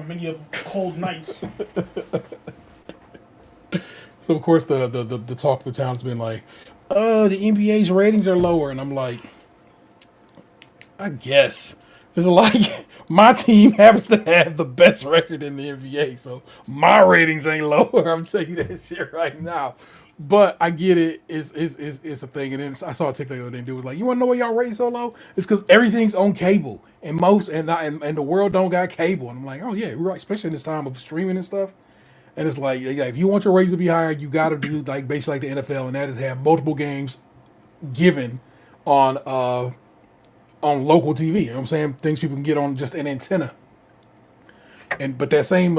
Many of cold nights. So of course the talk of the town's been like, oh, the NBA's ratings are lower, and I'm like, I guess it's like my team happens to have the best record in the NBA, so my ratings ain't lower. I'm telling you that shit right now. But I get it. It's a thing. And then I saw a TikTok the other day. And dude was like, "You want to know why y'all rating so low? It's because everything's on cable, and and the world don't got cable." And I'm like, "Oh yeah, right." Especially in this time of streaming and stuff. And it's like, yeah, if you want your ratings to be higher, you got to do like basically like the NFL, and that is have multiple games given on local TV. You know what I'm saying? Things people can get on just an antenna. And but that same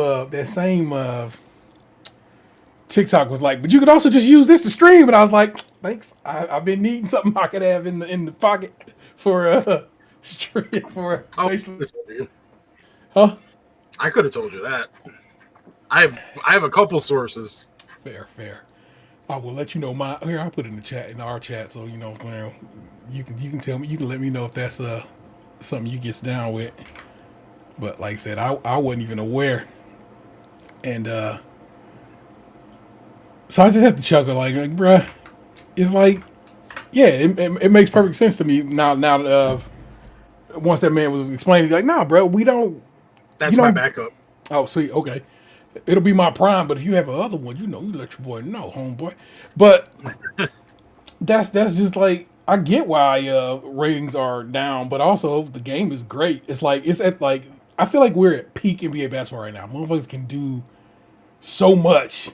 TikTok was like, but you could also just use this to stream. And I was like, thanks. I've been needing something I could have in the pocket for stream for Oh, basically. I Huh? could have told you that. I have a couple sources. Fair. I will let you know my here. I'll put it in the chat in our chat, so you know when you can tell me, you can let me know if that's something you gets down with. But like I said, I wasn't even aware, and so I just had to chuckle like bruh, it's like yeah, it makes perfect sense to me now. Once that man was explaining, like nah, bro, we don't. That's You my don't. backup. Oh, see, okay. It'll be my prime, but if you have a other one, you know, you let your boy know, homeboy. But that's just like I get why ratings are down, but also the game is great. It's like it's at like I feel like we're at peak NBA basketball right now. Motherfuckers can do so much,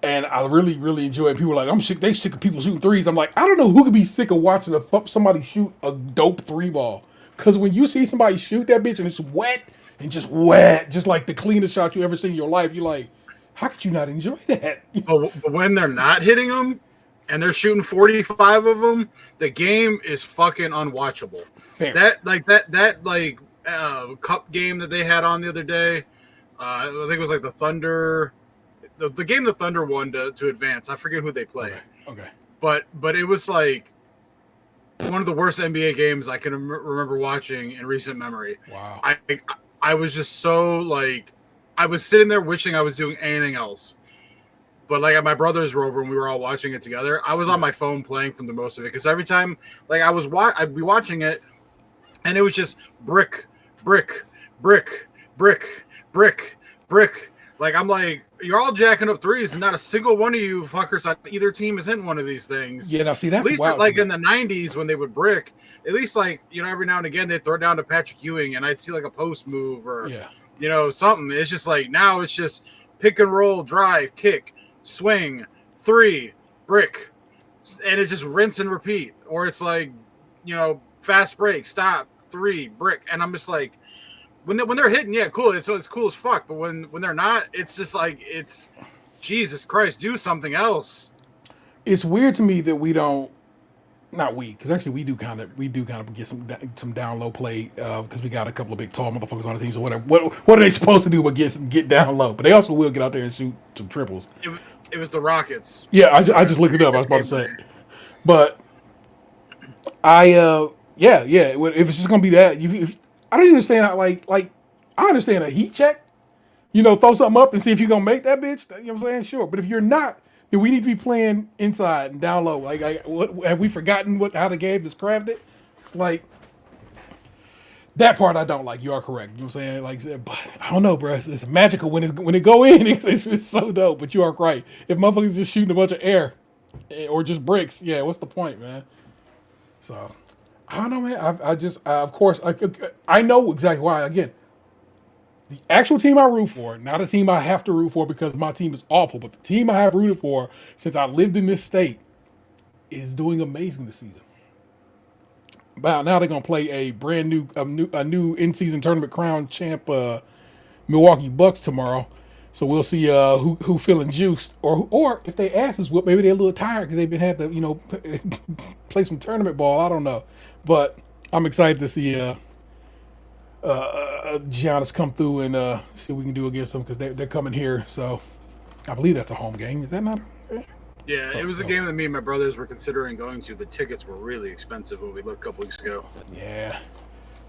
and I really enjoy it. People are like I'm sick. They sick of people shooting threes. I'm like I don't know who could be sick of watching somebody shoot a dope three ball. Because when you see somebody shoot that bitch and it's wet, just like the cleanest shot you ever seen in your life, you're like, how could you not enjoy that? But when they're not hitting them and they're shooting 45 of them, the game is fucking unwatchable. Fair. That cup game that they had on the other day, I think it was like the Thunder, the game the Thunder won to advance. I forget who they played. Okay. But it was like one of the worst NBA games I can remember watching in recent memory. Wow. I was just so like, I was sitting there wishing I was doing anything else. But like my brothers were over and we were all watching it together. I was on my phone playing from the most of it because every time like I'd be watching it and it was just brick. Like I'm like, you're all jacking up threes and not a single one of you fuckers on either team is hitting one of these things. Yeah, now see that's at least wild like to in the 90s when they would brick, at least like, you know, every now and again they'd throw it down to Patrick Ewing and I'd see like a post move or, you know, something. It's just like now it's just pick and roll, drive, kick, swing, three, brick. And it's just rinse and repeat. Or it's like, you know, fast break, stop, three, brick. And I'm just like, when they're hitting, yeah, cool. It's cool as fuck. But when they're not, it's just like it's Jesus Christ, do something else. It's weird to me that we don't, not we, because actually we do kind of get some down low play because we got a couple of big tall motherfuckers on the team. So whatever, what are they supposed to do but get down low? But they also will get out there and shoot some triples. It was the Rockets. Yeah, I just looked it up. I was about to say, but yeah. If it's just gonna be that, I don't even understand. Like I understand a heat check. You know, throw something up and see if you're gonna make that bitch. You know what I'm saying? Sure, but if you're not, then we need to be playing inside and down low. Like what have we forgotten how the game is crafted? Like that part I don't like. You are correct. You know what I'm saying? Like, but I don't know, bro. It's magical when it go in. It's so dope. But you are right. If motherfuckers just shooting a bunch of air or just bricks, yeah, what's the point, man? So I don't know, man. Of course, I know exactly why. Again, the actual team I root for, not a team I have to root for because my team is awful, but the team I have rooted for since I lived in this state is doing amazing this season. Now they're gonna play a brand new, a new in-season tournament crown champ, Milwaukee Bucks tomorrow. So we'll see who feeling juiced, or if they ask us, well, maybe they're a little tired because they've been had to play some tournament ball. I don't know, but I'm excited to see Giannis come through and see what we can do against them because they're coming here. So I believe that's a home game. Is that not? Yeah, it was a game that me and my brothers were considering going to, but tickets were really expensive when we looked a couple weeks ago. Yeah,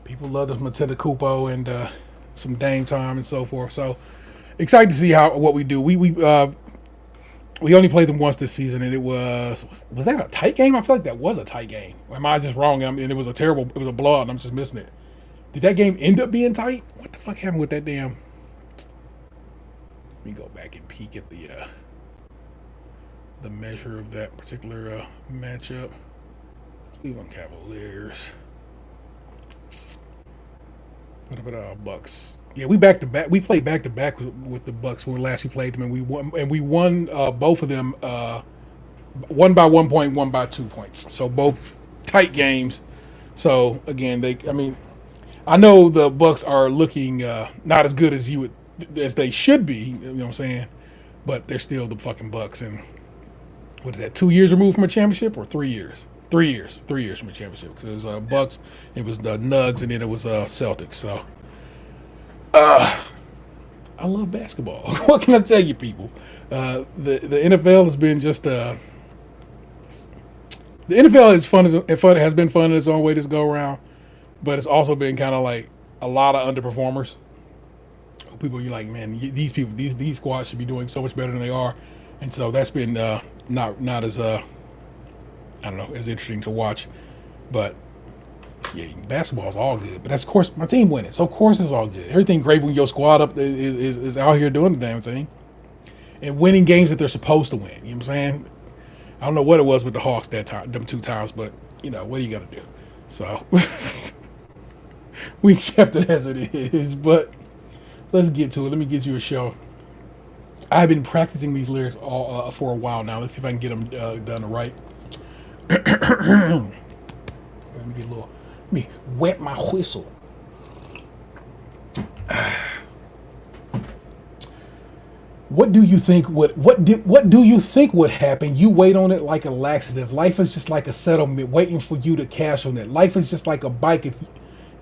people love this Matenda Kupo and some Dame time and so forth. So excited to see what we do. We only played them once this season, and it was that a tight game? I feel like that was a tight game. Or am I just wrong? And it was a blowout, and I'm just missing it. Did that game end up being tight? What the fuck happened with that damn? Let me go back and peek at the measure of that particular matchup. Cleveland Cavaliers. Bucks. Yeah, we back to back. We played back to back with the Bucks when we last played them, and we won both of them. One by 1 point, one by 2 points. So both tight games. So again, I know the Bucks are looking not as good as they should be. You know what I'm saying? But they're still the fucking Bucks. And what is that? 2 years removed from a championship, or 3 years? 3 years. 3 years from a championship. Because Bucks, it was the Nugs, and then it was Celtics. So. I love basketball. What can I tell you, people? The NFL has been just the NFL is fun. Has been fun in its own way this go around, but it's also been kind of like a lot of underperformers. People, you're like, man, these squads should be doing so much better than they are, and so that's been not as I don't know, as interesting to watch, but. Yeah, basketball is all good, but that's of course my team winning, so of course it's all good. Everything great when your squad up is out here doing the damn thing and winning games that they're supposed to win. You know what I'm saying? I don't know what it was with the Hawks that time, them 2 times, but what are you gonna do? So we accept it as it is. But let's get to it. Let me get you a show. I've been practicing these lyrics all for a while now. Let's see if I can get them done right. Let me get a little. Let me wet my whistle. What do you think what do you think would happen? You wait on it like a laxative. Life is just like a settlement waiting for you to cash on it. Life is just like a bike. If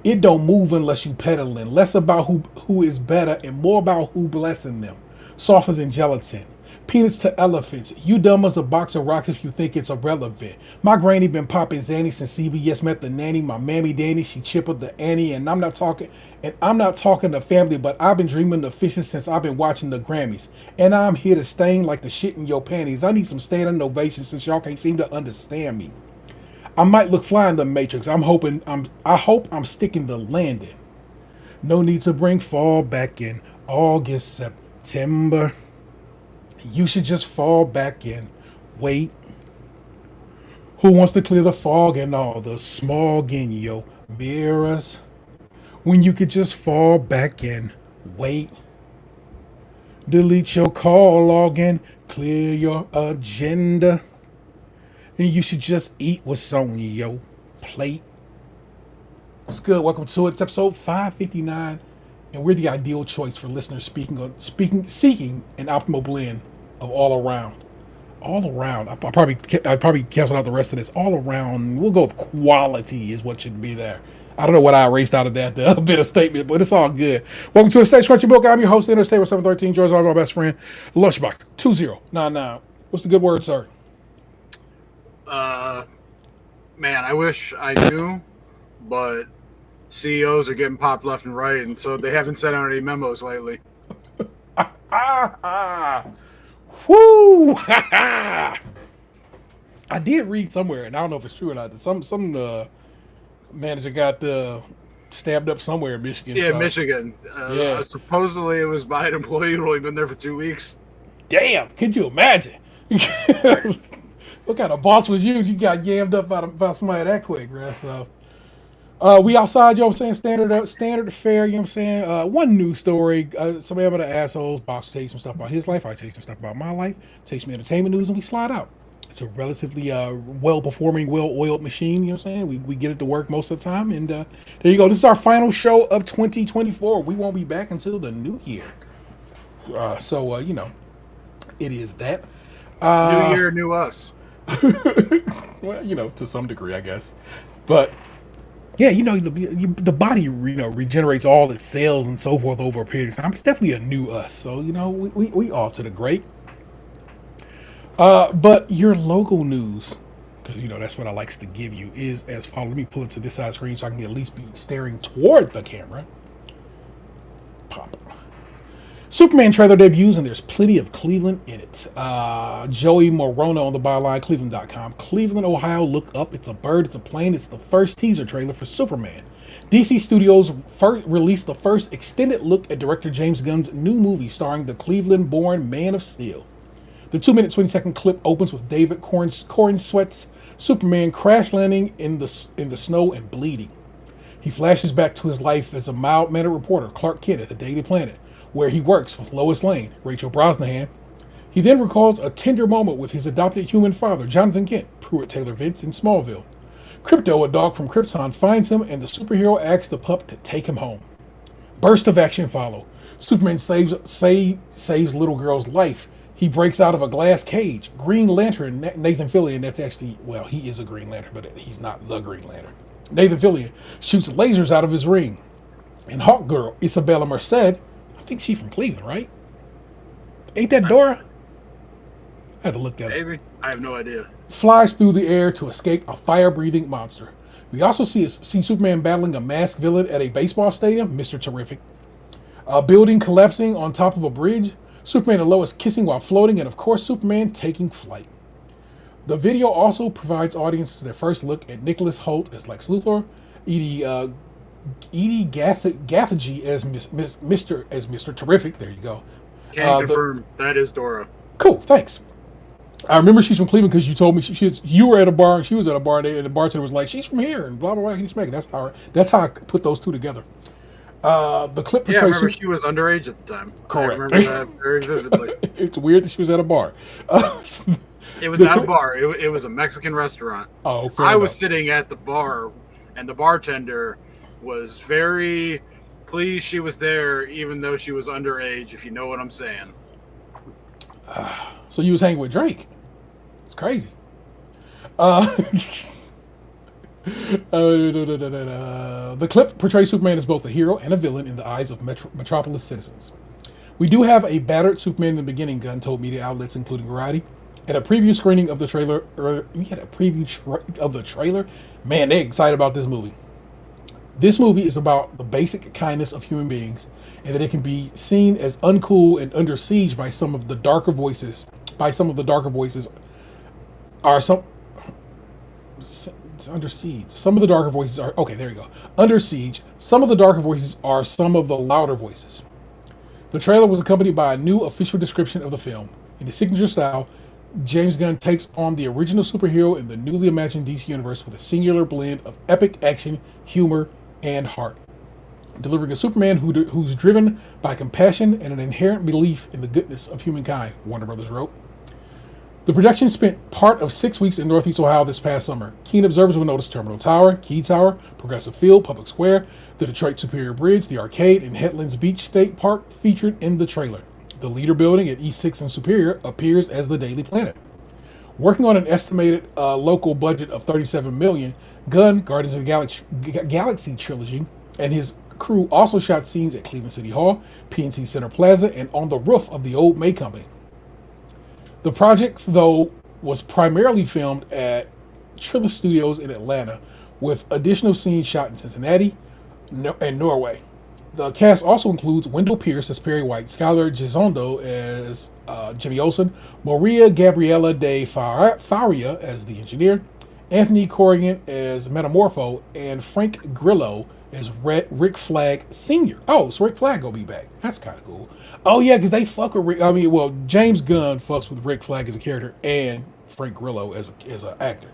it don't move unless you pedaling. Less about who is better and more about who blessing them. Softer than gelatin. Peanuts to elephants. You dumb as a box of rocks if you think it's irrelevant. My granny been popping Zanny since CBS met the nanny. My mammy Danny, she chippered the Annie, and I'm not talking to family, but I've been dreaming of fishing since I've been watching the Grammys. And I'm here to stain like the shit in your panties. I need some standing ovation since y'all can't seem to understand me. I might look fly in the Matrix. I hope I'm sticking the landing. No need to bring fall back in August, September. You should just fall back in. Wait. Who wants to clear the fog and all the smog in your mirrors? When you could just fall back in. Wait. Delete your call log and clear your agenda. And you should just eat what's on your plate. What's good? Welcome to it. It's episode 559. And we're the ideal choice for listeners seeking an optimal blend of all around. All around. I probably cancel out the rest of this. All around. We'll go with quality is what should be there. I don't know what I erased out of that bit of statement, but it's all good. Welcome to the Stage Crunchy Book. I'm your host, Interstate with 713. George, my best friend, Lunchbox 2099. What's the good word, sir? Man, I wish I knew, but CEOs are getting popped left and right, and so they haven't sent out any memos lately. Whoo! I did read somewhere, and I don't know if it's true or not, that some manager got stabbed up somewhere in Michigan. Yeah, so. Michigan. Supposedly it was by an employee who'd only been there for 2 weeks. Damn, could you imagine? What kind of boss was you? You got yammed up by somebody that quick, right? So, we outside, you know what I'm saying? Standard affair, you know what I'm saying? One news story. Somebody of the assholes, Box takes some stuff about his life. I take some stuff about my life. Takes some entertainment news, and we slide out. It's a relatively well-performing, well-oiled machine, you know what I'm saying? We get it to work most of the time, and there you go. This is our final show of 2024. We won't be back until the new year. So it is that. New year, new us. Well, to some degree, I guess. But yeah, the body regenerates all its cells and so forth over a period of time. It's definitely a new us. So we all to the great. But your local news, because that's what I likes to give you, is as follows. Let me pull it to this side of the screen so I can at least be staring toward the camera. Pop. Superman trailer debuts, and there's plenty of Cleveland in it. Joey Morona on the byline, Cleveland.com. Cleveland, Ohio, look up. It's a bird, it's a plane. It's the first teaser trailer for Superman. DC Studios released the first extended look at director James Gunn's new movie starring the Cleveland-born Man of Steel. The 2-minute, 20-second clip opens with David Cornsweet's Superman crash landing in the snow and bleeding. He flashes back to his life as a mild-mannered reporter, Clark Kent, at the Daily Planet, where he works with Lois Lane, Rachel Brosnahan. He then recalls a tender moment with his adopted human father, Jonathan Kent, Pruitt Taylor Vince, in Smallville. Krypto, a dog from Krypton, finds him, and the superhero asks the pup to take him home. Bursts of action follow. Superman saves little girl's life. He breaks out of a glass cage. Green Lantern, Nathan Fillion, that's actually, well, he is a Green Lantern, but he's not the Green Lantern. Nathan Fillion shoots lasers out of his ring. And Hawk Girl, Isabella Merced, I think she's from Cleveland, right? Ain't that Dora? I had to look that up. Maybe. I have no idea. Flies through the air to escape a fire-breathing monster. We also see Superman battling a masked villain at a baseball stadium, Mr. Terrific. A building collapsing on top of a bridge. Superman and Lois kissing while floating, and of course, Superman taking flight. The video also provides audiences their first look at Nicholas Hoult as Lex Luthor, Edie Gathegi as Mr. Terrific. There you go. Can confirm that is Dora. Cool, thanks. I remember she's from Cleveland because you told me you were at a bar and she was at a bar, and the bartender was like, "She's from here," and blah blah blah. He's making. That's how I put those two together. The clip portrays. Yeah, I remember she was underage at the time. Correct. I remember that very vividly. It's weird that she was at a bar. It was not a bar. It was a Mexican restaurant. Oh, fair I enough. was sitting at the bar, and the bartender was very pleased she was there, even though she was underage, if you know what I'm saying. So you was hanging with Drake. It's crazy. The clip portrays Superman as both a hero and a villain in the eyes of Metropolis citizens. We do have a battered Superman in the beginning, Gunn told media outlets including Variety. At a preview screening of the trailer, we had a preview of the trailer. Man, they're excited about this movie. This movie is about the basic kindness of human beings, and that it can be seen as uncool and under siege by some of the darker voices. It's under siege. Some of the darker voices are okay. There you go. Under siege. Some of the darker voices are some of the louder voices. The trailer was accompanied by a new official description of the film. In his signature style, James Gunn takes on the original superhero in the newly imagined DC universe with a singular blend of epic action, humor, and heart, delivering a Superman who's driven by compassion and an inherent belief in the goodness of humankind, Warner Brothers wrote. The production spent part of 6 weeks in Northeast Ohio this past summer. Keen observers will notice Terminal Tower, Key Tower, Progressive Field, Public Square, the Detroit Superior Bridge, the Arcade, and Headlands Beach State Park featured in the trailer. The Leader Building at E6 and Superior appears as the Daily Planet. Working on an estimated local budget of $37 million, Gunn, Guardians of the Galaxy trilogy, and his crew also shot scenes at Cleveland City Hall, PNC Center Plaza, and on the roof of the old May Company. The project, though, was primarily filmed at Triller Studios in Atlanta, with additional scenes shot in Cincinnati and Norway. The cast also includes Wendell Pierce as Perry White, Skylar Gisondo as Jimmy Olsen, Maria Gabriela de Faria as the engineer, Anthony Corrigan as Metamorpho, and Frank Grillo as Rick Flag Sr. Oh, so Rick Flag gonna be back. That's kind of cool. Oh yeah, because they fuck with Rick. James Gunn fucks with Rick Flag as a character and Frank Grillo as an actor.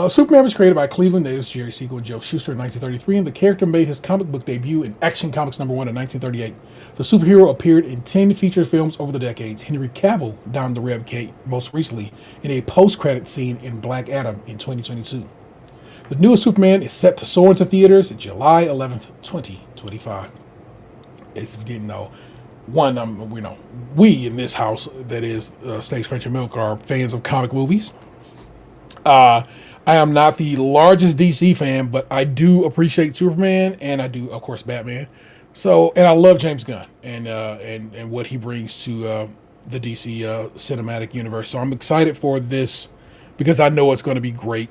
Superman was created by Cleveland natives Jerry Siegel and Joe Shuster in 1933, and the character made his comic book debut in Action Comics #1 in 1938. The superhero appeared in 10 feature films over the decades. Henry Cavill donned the red cape most recently in a post-credit scene in Black Adam in 2022. The newest Superman is set to soar into theaters July 11th, 2025. As if you didn't know, one, we in this house that is Steaks, Crunch, and Milk are fans of comic movies. I am not the largest DC fan, but I do appreciate Superman, and I do, of course, Batman. So, and I love James Gunn and what he brings to the DC cinematic universe. So I'm excited for this because I know it's going to be great.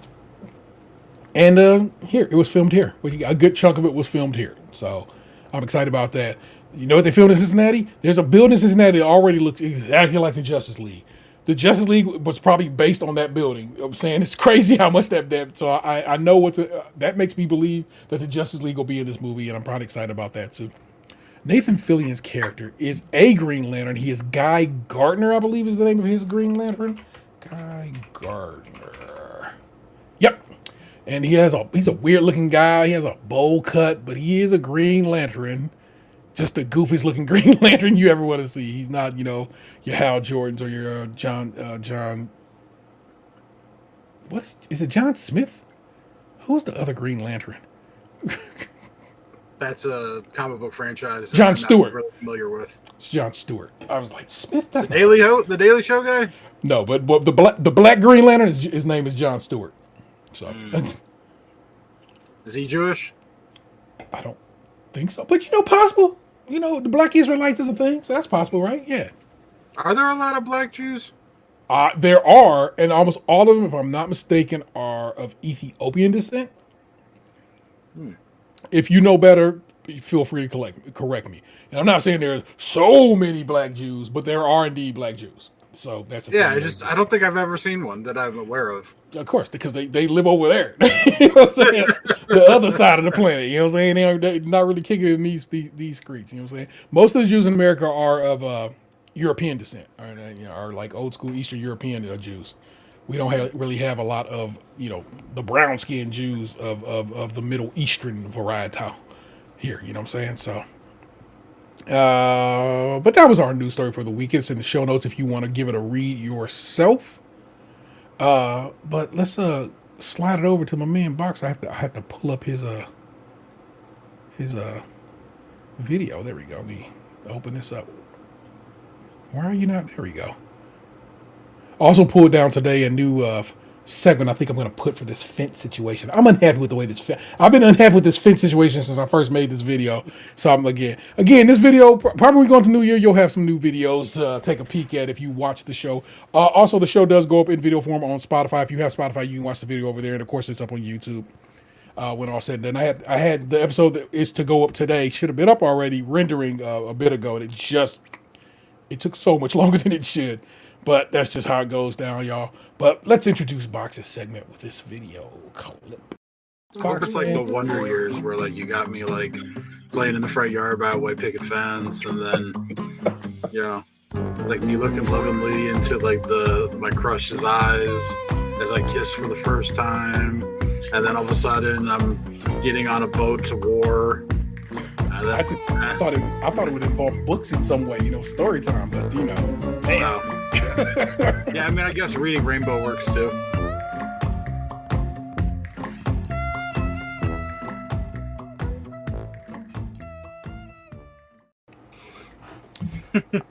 And here, it was filmed here. A good chunk of it was filmed here. So I'm excited about that. You know what they filmed in Cincinnati? There's a building in Cincinnati that already looks exactly like the Justice League. The Justice League was probably based on that building. I'm saying it's crazy how much that so I know that makes me believe that the Justice League will be in this movie, and I'm probably excited about that too. Nathan Fillion's character is a Green Lantern. He is Guy Gardner, I believe is the name of his Green Lantern. Guy Gardner. Yep. And he's a weird looking guy. He has a bowl cut, but he is a Green Lantern. Just the goofiest looking Green Lantern you ever want to see. He's not, your Hal Jordans or your John. Is it John Smith? Who's the other Green Lantern? That's a comic book franchise. John Stewart. Really familiar with. It's John Stewart. I was like, Smith. That's the Daily Show guy. No, but the black Green Lantern, his name is John Stewart. So, is he Jewish? I don't think so, but possible. The Black Israelites is a thing, so that's possible, right? Yeah. Are there a lot of black Jews? There are, and almost all of them, if I'm not mistaken, are of Ethiopian descent. If you know better, feel free to correct me. And I'm not saying there's so many black Jews, but there are indeed black Jews. So that's I don't think I've ever seen one that I'm aware of. Of course, because they live over there. You know what I'm saying? The other side of the planet. You know what I'm saying? They're not really kicking it in these streets. You know what I'm saying? Most of the Jews in America are of European descent, are like old school Eastern European Jews. We don't really have a lot of the brown skinned Jews of the Middle Eastern variety here. You know what I'm saying? So. But that was our news story for the week. It's in the show notes if you want to give it a read yourself. But let's slide it over to my man Box. I have to pull up his video. There we go. Let me open this up. Why are you not? There we go. Also pulled down today a new segment I think I'm going to put for this fence situation. I'm unhappy with the way I've been unhappy with this fence situation since I first made this video. So I'm again, this video, probably going to New Year, you'll have some new videos to take a peek at if you watch the show. Also, the show does go up in video form on Spotify. If you have Spotify, you can watch the video over there. And of course, it's up on YouTube when all said and done. I had the episode that is to go up today, should have been up already, rendering a bit ago. And it took so much longer than it should. But that's just how it goes down, y'all. But let's introduce Box's segment with this video clip. I hope it's like the Wonder Years where like you got me like playing in the front yard by a white picket fence, and then like me looking lovingly into like my crush's eyes as I kiss for the first time, and then all of a sudden I'm getting on a boat to war. And then, I thought it would involve books in some way, story time, but damn. Wow. Yeah, I mean, I guess reading Rainbow works too.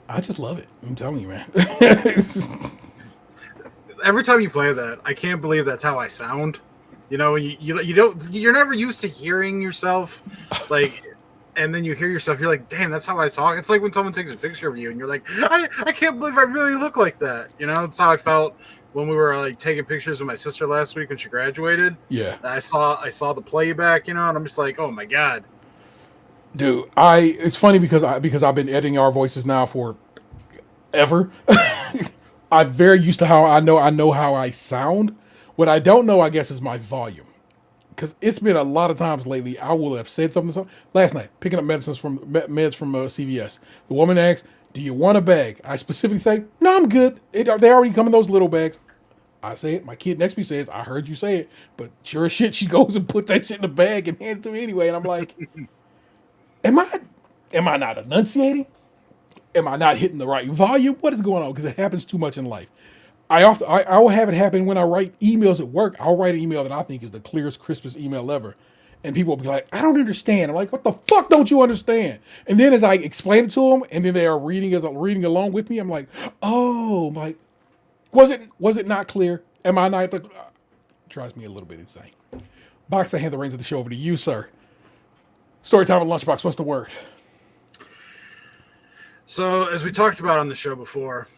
I just love it. I'm telling you, man. Every time you play that, I can't believe that's how I sound. You're never used to hearing yourself, like. And then you hear yourself, you're like, damn, that's how I talk. It's like when someone takes a picture of you and you're like, I can't believe I really look like that. It's how I felt when we were like taking pictures with my sister last week when she graduated. Yeah. I saw the playback, and I'm just like, oh my God. Dude, it's funny because I've been editing our voices now for ever. I'm very used to how I know how I sound. What I don't know, I guess, is my volume. Because it's been a lot of times lately, I will have said something. Last night, picking up meds from CVS. The woman asks, do you want a bag? I specifically say, no, I'm good. They already come in those little bags. I say it. My kid next to me says, I heard you say it. But sure as shit, she goes and put that shit in the bag and hands it to me anyway. And I'm like, am I not enunciating? Am I not hitting the right volume? What is going on? Because it happens too much in life. I will have it happen when I write emails at work. I'll write an email that I think is the clearest, crispest email ever. And people will be like, I don't understand. I'm like, what the fuck don't you understand? And then as I explain it to them, and then they are reading along with me, I'm like, oh, I'm like, was it not clear? Am I not? Drives me a little bit insane. Box, I hand the reins of the show over to you, sir. Storytime with Lunchbox, what's the word? So, as we talked about on the show before,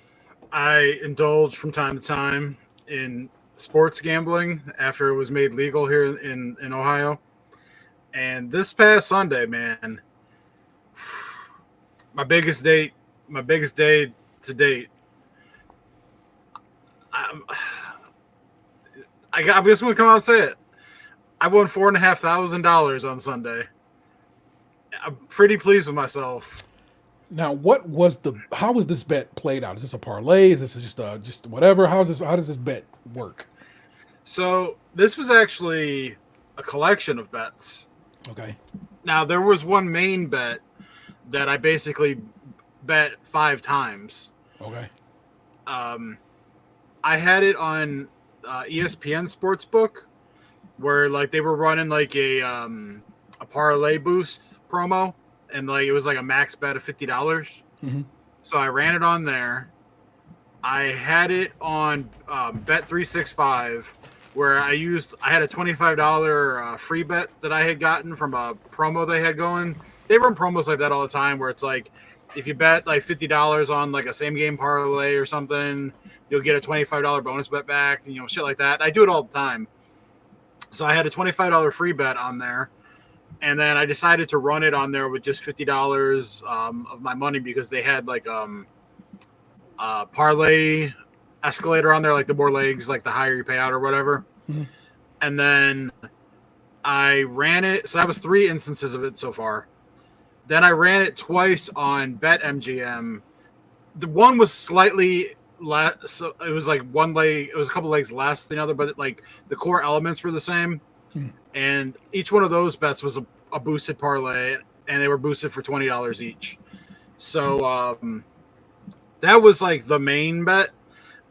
I indulge from time to time in sports gambling after it was made legal here in Ohio. And this past Sunday, man, my biggest day to date. I'm just going to come out and say it. I won $4,500 on Sunday. I'm pretty pleased with myself. Now, how was this bet played out? Is this a parlay? Is this just whatever? How does this bet work? So this was actually a collection of bets. Okay. Now there was one main bet that I basically bet 5 times. Okay. I had it on ESPN Sportsbook, where like they were running like a parlay boost promo, and like it was like a max bet of $50. Mm-hmm. So I ran it on there. I had it on Bet365, where I had a $25 free bet that I had gotten from a promo they had going. They run promos like that all the time, where it's like if you bet like $50 on like a same game parlay or something, you'll get a $25 bonus bet back, and shit like that. I do it all the time. So I had a $25 free bet on there, and then I decided to run it on there with just $50 of my money, because they had like parlay escalator on there, like the more legs, like the higher you pay out or whatever. Mm-hmm. And then I ran it. So that was 3 instances of it so far. Then I ran it twice on BetMGM. The one was slightly less. So it was like one leg. It was a couple legs less than the other, but like the core elements were the same. And each one of those bets was a boosted parlay, and they were boosted for $20 each. So that was like the main bet.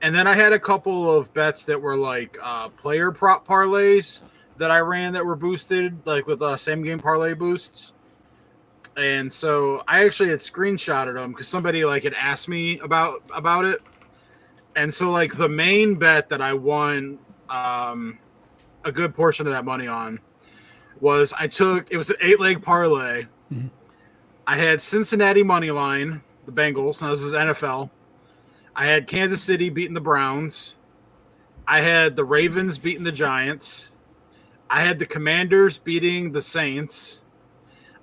And then I had a couple of bets that were like player prop parlays that I ran that were boosted, like with same game parlay boosts. And so I actually had screenshotted them because somebody like had asked me about it. And so like the main bet that I won a good portion of that money on was it was an 8-leg parlay. Mm-hmm. I had Cincinnati money line, the Bengals. Now this is NFL. I had Kansas City beating the Browns. I had the Ravens beating the Giants. I had the Commanders beating the Saints.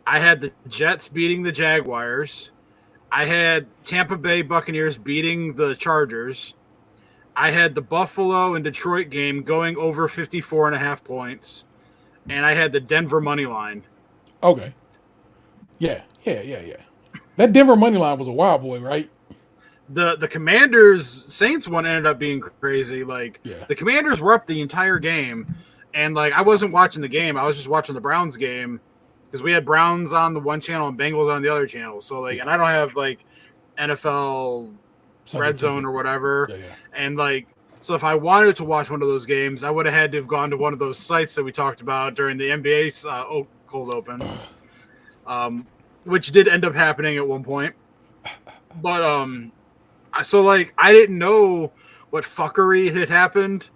I had the Jets beating the Jaguars. I had Tampa Bay Buccaneers beating the Chargers. I had the Buffalo and Detroit game going over 54.5 points. And I had the Denver money line. Okay. Yeah. That Denver money line was a wild boy, right? The Commanders Saints one ended up being crazy. Like the Commanders were up the entire game, and like I wasn't watching the game. I was just watching the Browns game because we had Browns on the one channel and Bengals on the other channel. So like, and I don't have like NFL Red Zone or whatever. Yeah. And like, so if I wanted to watch one of those games, I would have had to have gone to one of those sites that we talked about during the NBA's cold open, which did end up happening at one point. But so like I didn't know what fuckery had happened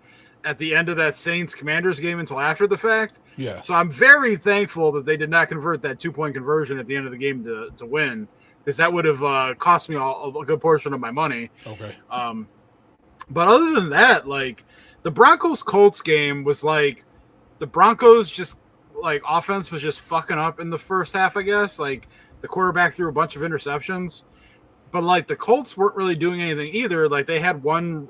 at the end of that Saints Commanders game until after the fact. Yeah. So I'm very thankful that they did not convert that 2-point conversion at the end of the game to win, because that would have cost me a good portion of my money. Okay. But other than that, like the Broncos Colts game was like the Broncos just like offense was just fucking up in the first half, I guess. Like the quarterback threw a bunch of interceptions. But, like, the Colts weren't really doing anything either. Like, they had one,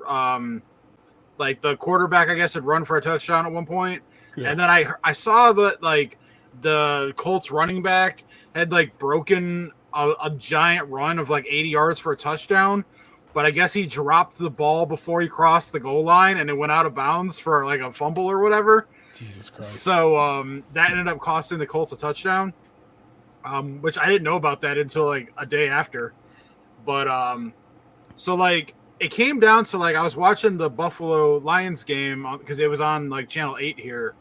like, the quarterback, I guess, had run for a touchdown at one point. Yeah. And then I saw that, like, the Colts running back had, like, broken a giant run of, like, 80 yards for a touchdown. But I guess he dropped the ball before he crossed the goal line, and it went out of bounds for, like, a fumble or whatever. Jesus Christ. So that ended up costing the Colts a touchdown, which I didn't know about that until, like, a day after. But so like it came down to like I was watching the Buffalo Lions game because it was on like Channel 8 here,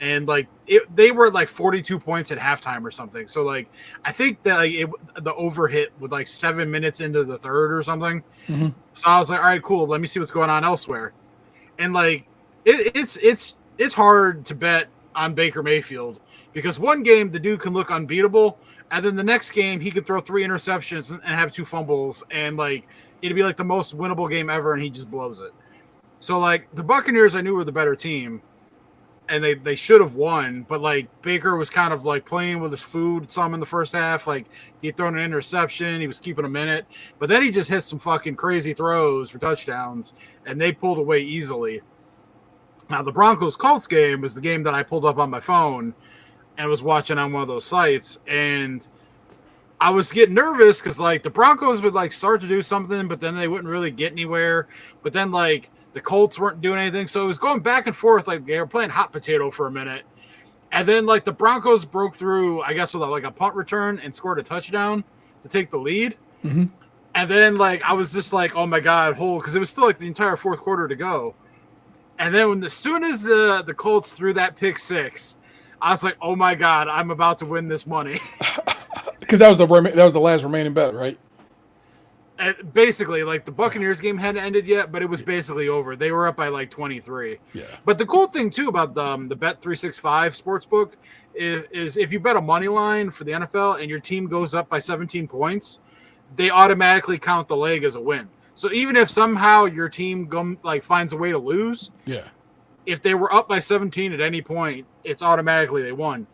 and like they were like 42 points at halftime or something. So like I think that the over hit with like 7 minutes into the third or something. Mm-hmm. So I was like, all right, cool. Let me see what's going on elsewhere. And like it's hard to bet on Baker Mayfield because one game the dude can look unbeatable, and then the next game he could throw 3 interceptions and have 2 fumbles, and like it'd be like the most winnable game ever, and he just blows it. So like the Buccaneers, I knew were the better team, and they should have won, but like Baker was kind of like playing with his food some in the first half. Like he had thrown an interception, he was keeping him in it, but then he just hit some fucking crazy throws for touchdowns, and they pulled away easily. Now the Broncos-Colts game was the game that I pulled up on my phone and was watching on one of those sites, and I was getting nervous because like the Broncos would like start to do something, but then they wouldn't really get anywhere. But then like the Colts weren't doing anything, so it was going back and forth. Like they were playing hot potato for a minute, and then like the Broncos broke through, I guess, with like a punt return and scored a touchdown to take the lead. Mm-hmm. And then like I was just like, oh my god, hold, because it was still like the entire fourth quarter to go. And then as soon as the Colts threw that pick 6, I was like, oh my god, I'm about to win this money. Because that was the last remaining bet, right? And basically, like the Buccaneers game hadn't ended yet, but it was basically over. They were up by like 23. Yeah. But the cool thing too about the Bet365 sportsbook is if you bet a money line for the NFL and your team goes up by 17 points, they automatically count the leg as a win. So even if somehow your team finds a way to lose, yeah, if they were up by 17 at any point, it's automatically they won.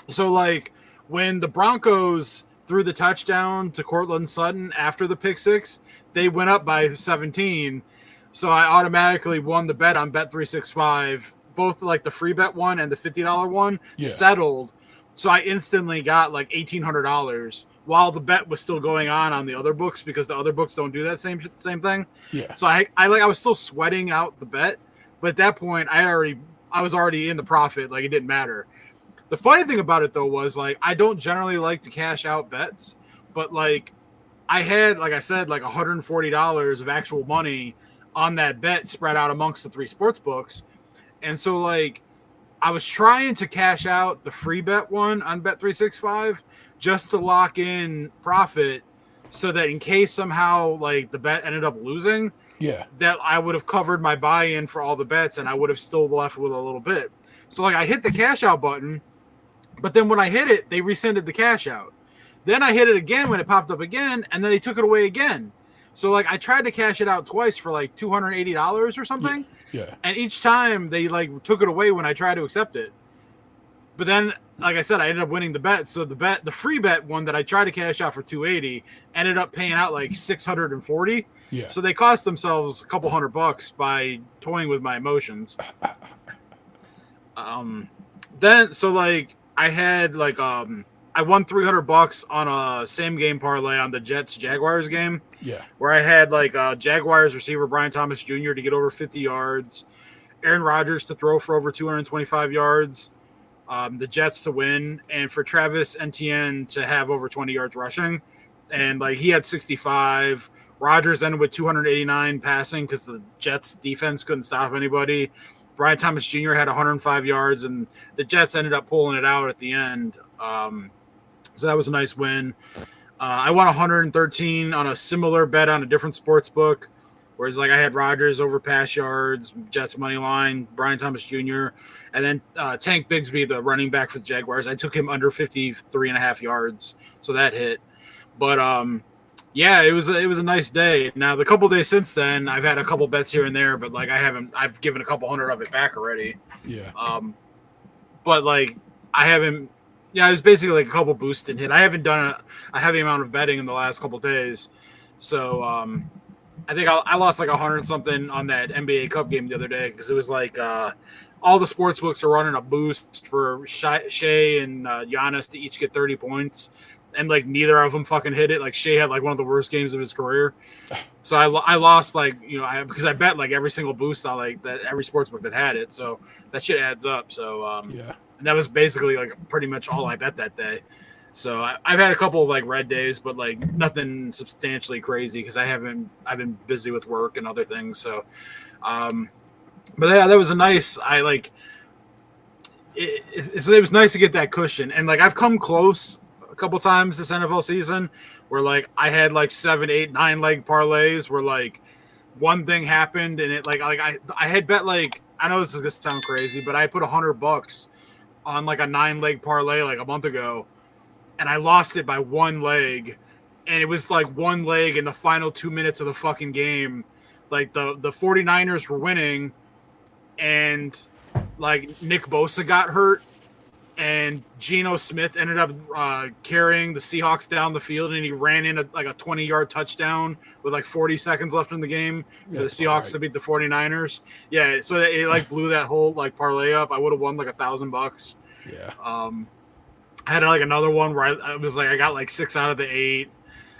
So like when the Broncos threw the touchdown to Cortland Sutton after the pick 6, they went up by 17. So I automatically won the bet on Bet365, both like the free bet one and the $50 one settled. So I instantly got like $1,800 while the bet was still going on the other books, because the other books don't do that same thing. Yeah. So I was still sweating out the bet, but at that point I was already in the profit. Like it didn't matter. The funny thing about it though was like I don't generally like to cash out bets, but like I had, like I said, like $140 of actual money on that bet spread out amongst the 3 sports books. And so like I was trying to cash out the free bet one on Bet365 just to lock in profit, so that in case somehow like the bet ended up losing, that I would have covered my buy-in for all the bets and I would have still left with a little bit. So like I hit the cash out button, but then when I hit it, they rescinded the cash out. Then I hit it again when it popped up again, and then they took it away again. So like I tried to cash it out twice for like $280 or something. Yeah. And each time they like took it away when I tried to accept it. But then, like I said, I ended up winning the bet. So the free bet one that I tried to cash out for $280 ended up paying out like $640. Yeah. So they cost themselves a couple $100 by toying with my emotions. Then so like I had like I won $300 on a same game parlay on the Jets Jaguars game. Yeah. Where I had like Jaguars receiver Brian Thomas Jr. to get over 50 yards, Aaron Rodgers to throw for over 225 yards, the Jets to win, and for Travis Etienne to have over 20 yards rushing. And like he had 65. Rodgers ended with 289 passing because the Jets defense couldn't stop anybody. Brian Thomas Jr. had 105 yards, and the Jets ended up pulling it out at the end. So that was a nice win. I won 113 on a similar bet on a different sports book, whereas like I had Rodgers over pass yards, Jets money line, Brian Thomas Jr., and then Tank Bigsby, the running back for the Jaguars. I took him under 53.5 yards, so that hit. But yeah, it was a nice day. Now the couple days since then, I've had a couple bets here and there, but like I've given a couple hundred of it back already. Yeah. But like I haven't. Yeah, it was basically like a couple boost and hit. I haven't done a heavy amount of betting in the last couple days, so I think I lost like 100 something on that NBA Cup game the other day because it was like all the sports books are running a boost for Shea and Giannis to each get 30 points, and like neither of them fucking hit it. Like Shea had like one of the worst games of his career, so I lost like because I bet like every single boost on like that every sports book that had it, so that shit adds up. So yeah. And that was basically like pretty much all I bet that day. So I've had a couple of like red days, but like nothing substantially crazy because I've been busy with work and other things. So, but yeah, that was a nice. it was nice to get that cushion. And like I've come close a couple times this NFL season where like I had like 7, 8, 9 leg parlays where like one thing happened and it like I had bet like, I know this is gonna sound crazy, but I put $100 on like a 9 leg parlay like a month ago, and I lost it by 1 leg, and it was like 1 leg in the final 2 minutes of the fucking game. Like the 49ers were winning, and like Nick Bosa got hurt, and Geno Smith ended up carrying the Seahawks down the field, and he ran in like a 20-yard touchdown with like 40 seconds left in the game for the Seahawks to beat the 49ers. Yeah, so it like blew that whole like parlay up. I would have won like $1,000. Yeah. I had like another one where I was like I got like 6 out of the 8.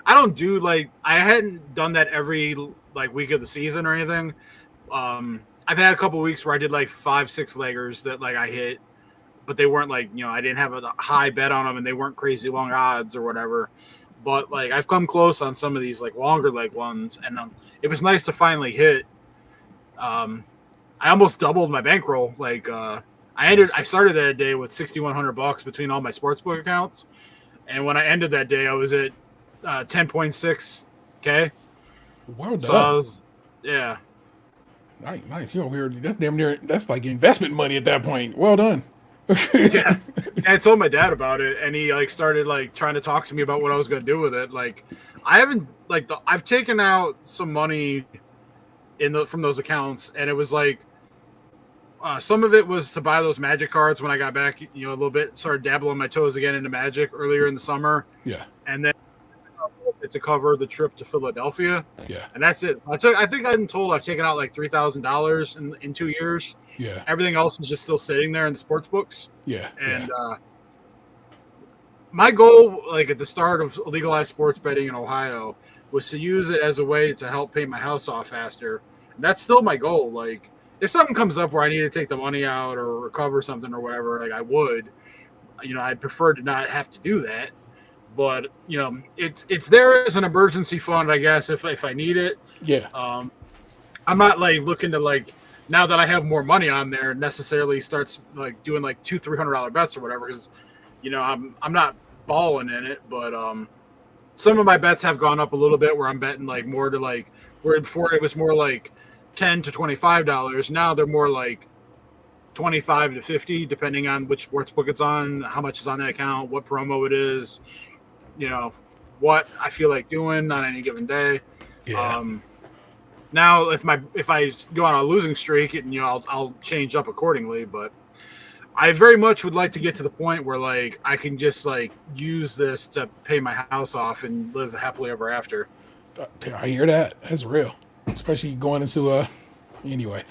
I don't do like I hadn't done that every like week of the season or anything. I've had a couple weeks where I did like 5, 6 leggers that like I hit, but they weren't like, you know, I didn't have a high bet on them and they weren't crazy long odds or whatever. But like I've come close on some of these like longer leg ones, and it was nice to finally hit. I almost doubled my bankroll. Like I started that day with $6,100 between all my sportsbook accounts, and when I ended that day, I was at 10.6K. Well done. So I was, yeah. Nice. You're over here. That's damn near. That's like investment money at that point. Well done. Yeah. And I told my dad about it, and he like started like trying to talk to me about what I was going to do with it. Like, I haven't like I've taken out some money from those accounts, and it was like some of it was to buy those Magic cards when I got back, you know, a little bit, started dabbling my toes again into Magic earlier in the summer. Yeah. And then to cover the trip to Philadelphia. Yeah. And that's it. I think I'm told I've taken out like $3,000 in 2 years. Yeah. Everything else is just still sitting there in the sports books. Yeah. And my goal, like at the start of legalized sports betting in Ohio, was to use it as a way to help pay my house off faster. And that's still my goal. Like if something comes up where I need to take the money out or recover something or whatever, like I would, you know, I'd prefer to not have to do that. But you know, it's there as an emergency fund, I guess, if I need it. Yeah. I'm not like looking to like now that I have more money on there necessarily starts like doing like $200-$300 bets or whatever, because you know I'm not balling in it, but some of my bets have gone up a little bit where I'm betting like more to like where before it was more like $10 to $25. Now they're more like 25 to 50, depending on which sports book it's on, how much is on that account, what promo it is, you know, what I feel like doing on any given day. Yeah. Now if I go on a losing streak, and you know, I'll change up accordingly, but I very much would like to get to the point where like I can just like use this to pay my house off and live happily ever after. I hear that. That's real, especially going into anyway.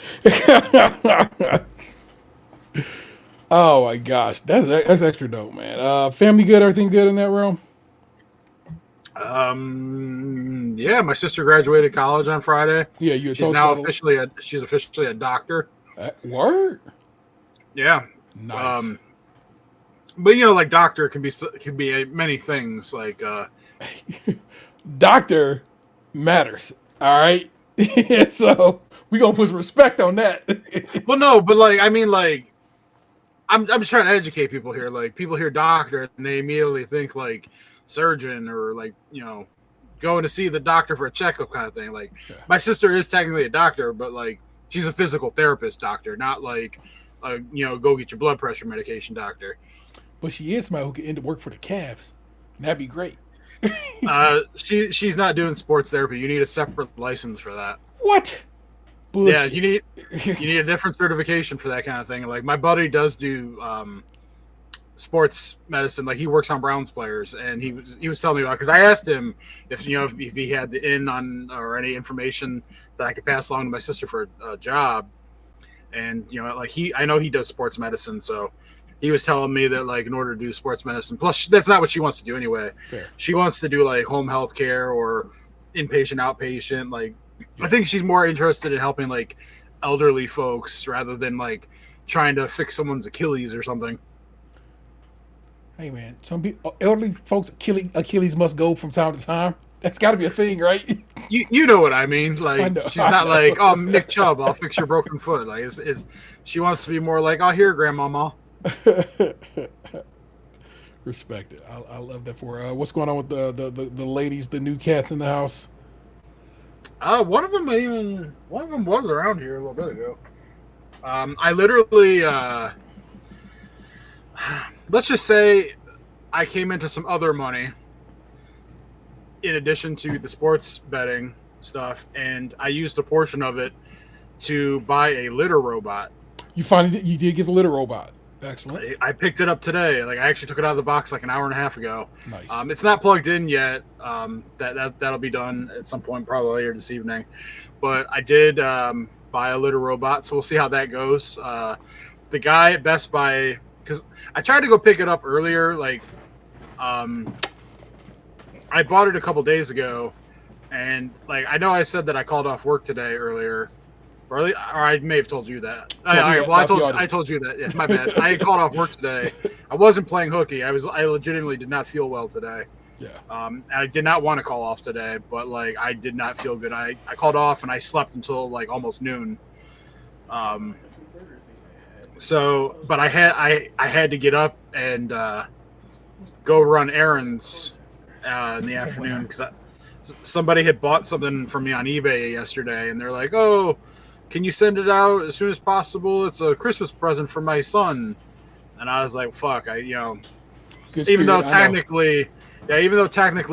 Oh my gosh, that's extra dope, man. Family good? Everything good in that realm? Yeah, my sister graduated college on Friday. Yeah, she's now officially a doctor. Word. Yeah. Nice. But you know, like doctor can be many things. Like doctor matters. All right. So we gonna put some respect on that. Well, no, but like I mean, like I'm just trying to educate people here. Like people hear doctor and they immediately think like surgeon or like, you know, going to see the doctor for a checkup kind of thing. Like my sister is technically a doctor, but like she's a physical therapist doctor, not like you know, go get your blood pressure medication doctor. But she is somebody who can end up work for the Cavs. And that'd be great. She's not doing sports therapy. You need a separate license for that. What? Bullshit. Yeah, you need a different certification for that kind of thing. Like my buddy does do sports medicine. Like he works on Browns players, and he was telling me about, because I asked him if he had the in on or any information that I could pass along to my sister for a job. And you know, like I know he does sports medicine, so he was telling me that like in order to do sports medicine, plus that's not what she wants to do anyway. Fair. She wants to do like home health care or inpatient, outpatient. Like I think she's more interested in helping like elderly folks rather than like trying to fix someone's Achilles or something. Hey man, some people, elderly folks, Achilles must go from time to time. That's got to be a thing, right? You know what I mean? Like she's not like, oh, Nick Chubb, I'll fix your broken foot. Like it's she wants to be more like, oh, here, grandmama, Respect it. I love that for her. What's going on with the ladies, the new cats in the house? One of them was around here a little bit ago. I literally, let's just say, I came into some other money in addition to the sports betting stuff, and I used a portion of it to buy a litter robot. You did get the litter robot. Excellent. I picked it up today. Like, I actually took it out of the box like an hour and a half ago. Nice. It's not plugged in yet. That'll be done at some point, probably later this evening. But I did buy a litter robot, so we'll see how that goes. The guy at Best Buy, because I tried to go pick it up earlier. Like, I bought it a couple days ago, and like I know I said that I called off work today earlier. Or I may have told you that. I told you that. Yeah, my bad. I called off work today. I wasn't playing hooky. I legitimately did not feel well today. Yeah. And I did not want to call off today, but like I did not feel good. I called off and I slept until like almost noon. But I had to get up and go run errands in the afternoon because somebody had bought something from me on eBay yesterday, and they're like, "Oh, can you send it out as soon as possible? It's a Christmas present for my son." And I was like, "Fuck, even though technically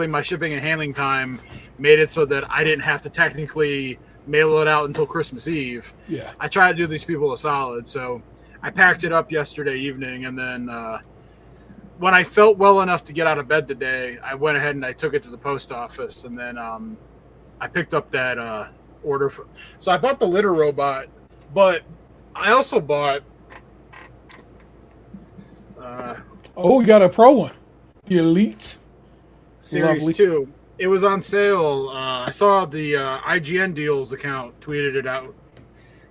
my shipping and handling time made it so that I didn't have to technically mail it out until Christmas Eve. Yeah, I try to do these people a solid, so I packed it up yesterday evening, and then when I felt well enough to get out of bed today, I went ahead and I took it to the post office, and then I picked up that order. So I bought the litter robot, but I also bought. You got a pro one, the Elite Series Lovely. 2. It was on sale. I saw the IGN Deals account tweeted it out,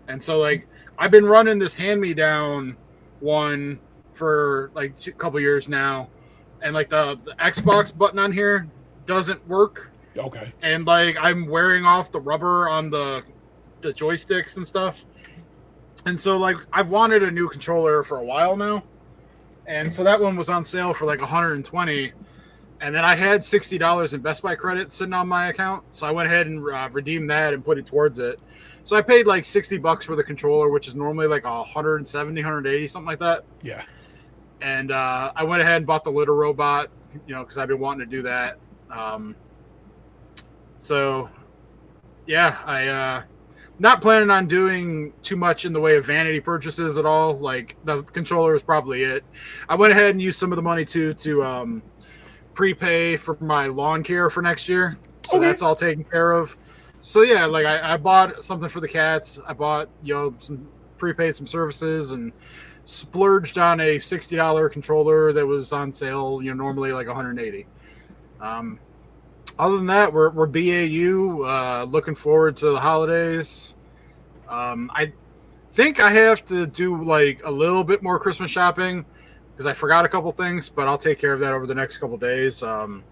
and so like I've been running this hand-me-down one for like a couple years now, and like the Xbox button on here doesn't work. Okay. And like I'm wearing off the rubber on the joysticks and stuff, and so like I've wanted a new controller for a while now, and so that one was on sale for like $120, and then I had $60 in Best Buy credit sitting on my account, so I went ahead and redeemed that and put it towards it. So I paid like $60 for the controller, which is normally like 170, 180, something like that. Yeah. And I went ahead and bought the litter robot, because I've been wanting to do that. So, yeah, I not planning on doing too much in the way of vanity purchases at all. Like, the controller is probably it. I went ahead and used some of the money, too, to prepay for my lawn care for next year. So that's all taken care of. So, yeah, like, I bought something for the cats. I bought, some prepaid some services and splurged on a $60 controller that was on sale, normally like $180. Other than that, we're BAU, looking forward to the holidays. I think I have to do like a little bit more Christmas shopping because I forgot a couple things, but I'll take care of that over the next couple days. Other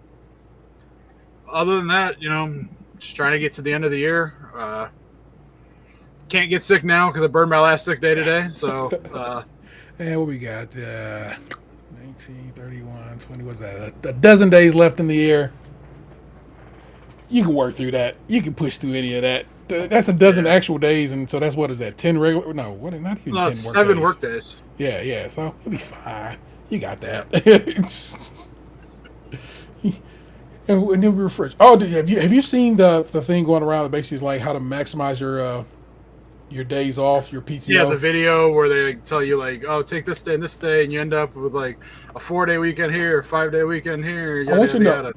than that, just trying to get to the end of the year. Can't get sick now because I burned my last sick day today. So, and what we got? 19, 31, 20. What's that? A dozen days left in the year. You can work through that. You can push through any of that. That's a dozen actual days, and so that's what is that? 10 regular? No, what? Not even 10 work 7 days. work days. Yeah. So you'll be fine. You got that. And then we refresh. Oh, have you seen the thing going around that basically is like how to maximize your days off, your PTO? Yeah, the video where they tell you like, oh, take this day and this day, and you end up with like a 4-day weekend here, a 5-day weekend here. Yada, I want you to know, yada.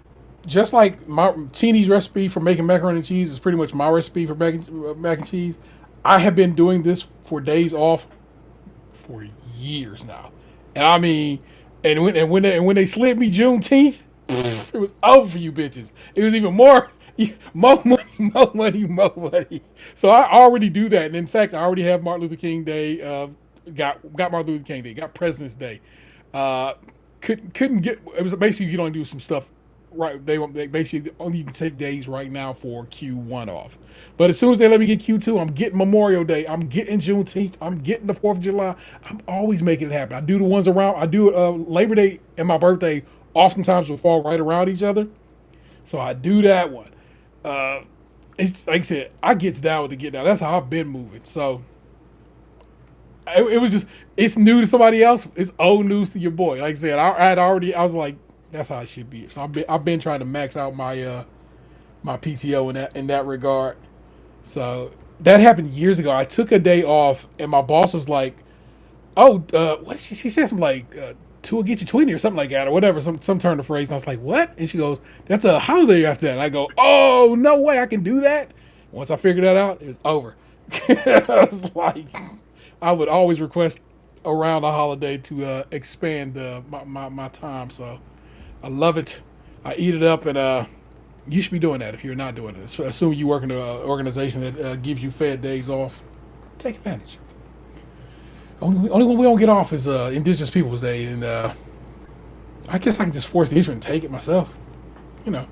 Just like my Teeny's recipe for making macaroni and cheese is pretty much my recipe for mac and cheese. I have been doing this for days off for years now, and I mean, when they slid me Juneteenth, it was over for you bitches. It was even more money. So I already do that, and in fact, I already have Martin Luther King Day. Got Martin Luther King Day. Got President's Day. Couldn't get. It was basically you can only do some stuff right. They basically only can take days right now for Q1 off. But as soon as they let me get Q2, I'm getting Memorial Day. I'm getting Juneteenth. I'm getting the 4th of July. I'm always making it happen. I do the ones around. I do Labor Day and my birthday oftentimes will fall right around each other. So I do that one. It's like I said, I gets down with the get down. That's how I've been moving. So it was just, it's new to somebody else. It's old news to your boy. Like I said, I was like, that's how it should be. So I've been trying to max out my my PTO in that regard. So that happened years ago. I took a day off, and my boss was like, "Oh, what?" She said something like, "Two will get you 20" or something like that, or whatever, some turn of phrase. And I was like, "What?" And she goes, "That's a holiday after that." And I go, "Oh, no way, I can do that." Once I figured that out, it was over. I was like, I would always request around a holiday to expand my time. So I love it. I eat it up, and you should be doing that if you're not doing it. Assuming you work in an organization that gives you Fed days off, take advantage. Only one we don't get off is Indigenous Peoples Day, and I guess I can just force the issue and take it myself. You know,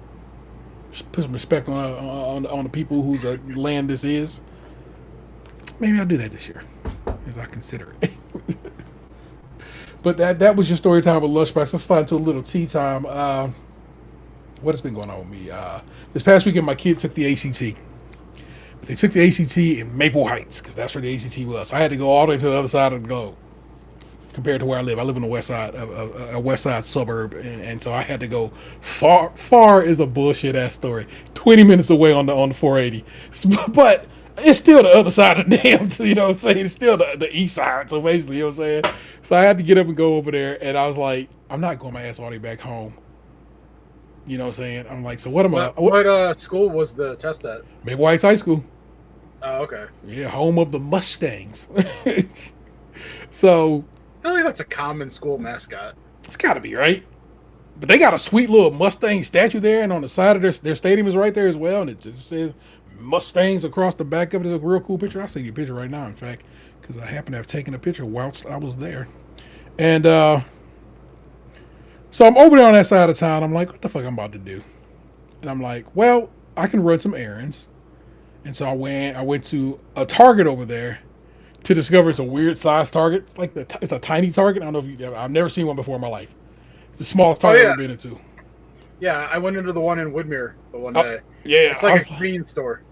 just put some respect on the people whose land this is. Maybe I'll do that this year, as I consider it. But that was your story time with Lushbox. Let's slide into a little tea time. What has been going on with me? This past weekend, my kid took the ACT. But they took the ACT in Maple Heights, because that's where the ACT was. So I had to go all the way to the other side of the globe, compared to where I live. I live on the west side of a west side suburb, and so I had to go far. Far is a bullshit ass story. 20 minutes away on the 480, but it's still the other side of the damn. You know what I'm saying? It's still the east side. So basically, you know what I'm saying. So I had to get up and go over there, and I was like, I'm not going my ass all the way back home. You know what I'm saying? I'm like, so what am I? What school was the test at? Maple Heights High School. Oh, okay. Yeah, home of the Mustangs. So I feel like that's a common school mascot. It's got to be, right? But they got a sweet little Mustang statue there, and on the side of their stadium is right there as well, and it just says Mustangs across the back of it. It's a real cool picture. I'll send you a picture right now, in fact, because I happen to have taken a picture whilst I was there. And so I'm over there on that side of town. I'm like, what the fuck I'm about to do? And I'm like, well, I can run some errands. And so I went to a Target over there to discover it's a weird size Target. It's like it's a tiny Target. I don't know if I've never seen one before in my life. It's the smallest Target I've ever been into. Yeah, I went into the one in Woodmere the one day. Yeah, it's like a convenience store.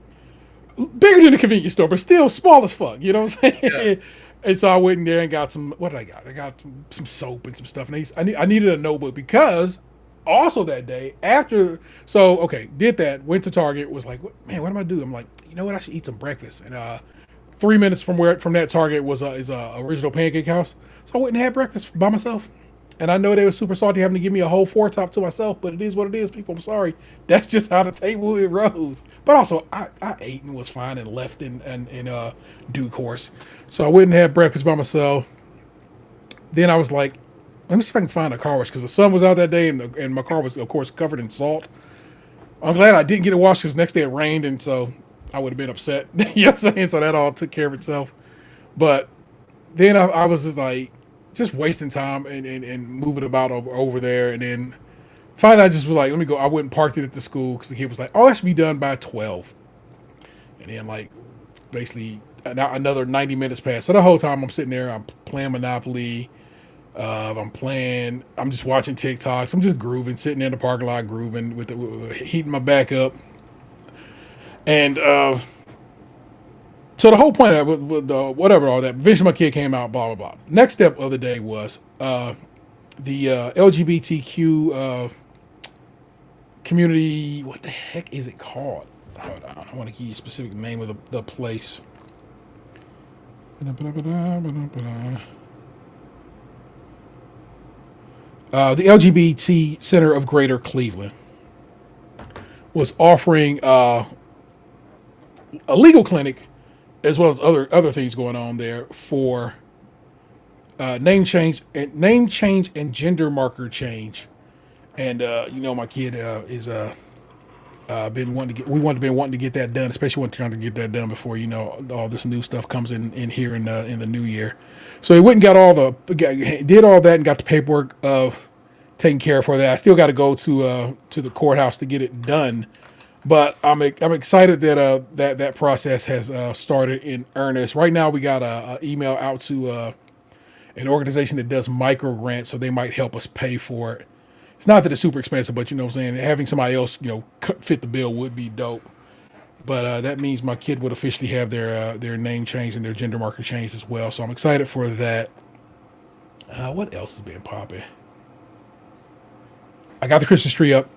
Bigger than a convenience store, but still small as fuck. You know what I'm saying? Yeah. And so I went in there and got some. What did I got? I got some soap and some stuff. And I needed a notebook because also that day after. So okay, did that. Went to Target. Was like, man, what am I do? I'm like, you know what? I should eat some breakfast. And 3 minutes from that Target is a original pancake house. So I went and had breakfast by myself. And I know they were super salty having to give me a whole 4-top to myself, but it is what it is, people. I'm sorry. That's just how the table it rose. But also, I ate and was fine and left in due course. So I went and had breakfast by myself. Then I was like, let me see if I can find a car wash, because the sun was out that day, and my car was, of course, covered in salt. I'm glad I didn't get it washed, because next day it rained, and so I would have been upset. You know what I'm saying? So that all took care of itself. But then I was just like, just wasting time and moving about over there. And then finally I just was like, let me go. I went and parked it at the school because the kid was like, oh, that should be done by 12. And then like basically another 90 minutes passed. So the whole time I'm sitting there, I'm playing Monopoly. I'm just watching TikToks. I'm just grooving, sitting in the parking lot grooving with heating my back up. And so the whole point of it, with whatever, all that, eventually my kid came out, blah, blah, blah. Next step of the day was the LGBTQ community, what the heck is it called? Hold on, I want to give you a specific name of the place. The LGBT Center of Greater Cleveland was offering a legal clinic, as well as other things going on there for name change and gender marker change. And my kid is been wanting to get that done, especially trying to get that done before all this new stuff comes in here in the new year. So he went and did all that and got the paperwork of taken care of for that. I still got to go to the courthouse to get it done, but I'm excited that that process has started in earnest. Right now, we got a email out to an organization that does micro grants, so they might help us pay for it. It's not that it's super expensive, but you know what I'm saying, having somebody else fit the bill would be dope. But that means my kid would officially have their name changed and their gender marker changed as well. So I'm excited for that. What else has been popping? I got the Christmas tree up.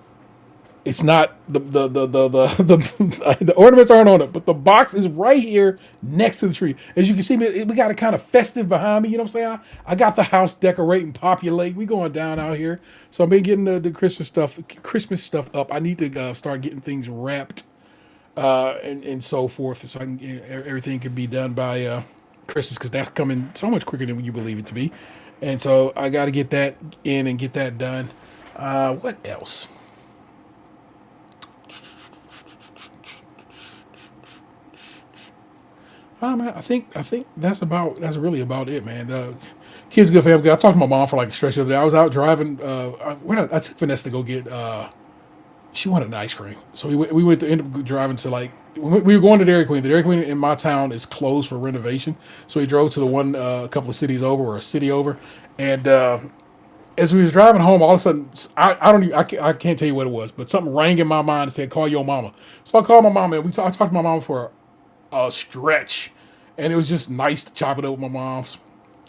It's not the ornaments aren't on it, but the box is right here next to the tree. As you can see, we got it kind of festive behind me. You know what I'm saying? I got the house decorating, populate. We going down out here. So I've been getting the Christmas stuff up. I need to start getting things wrapped and so forth, so everything can be done by Christmas, because that's coming so much quicker than you believe it to be. And so I got to get that in and get that done. What else? I think that's really about it, man. Kids, good family. I talked to my mom for like a stretch the other day. I was out driving. I took Vanessa to go get. She wanted an ice cream, so we went to end up driving to we were going to Dairy Queen. The Dairy Queen in my town is closed for renovation, so we drove to the one a couple of cities over, or a city over, and as we was driving home, all of a sudden I can't tell you what it was, but something rang in my mind and said, "Call your mama." So I called my mama, and I talked to my mama for a stretch, and it was just nice to chop it up with my mom's,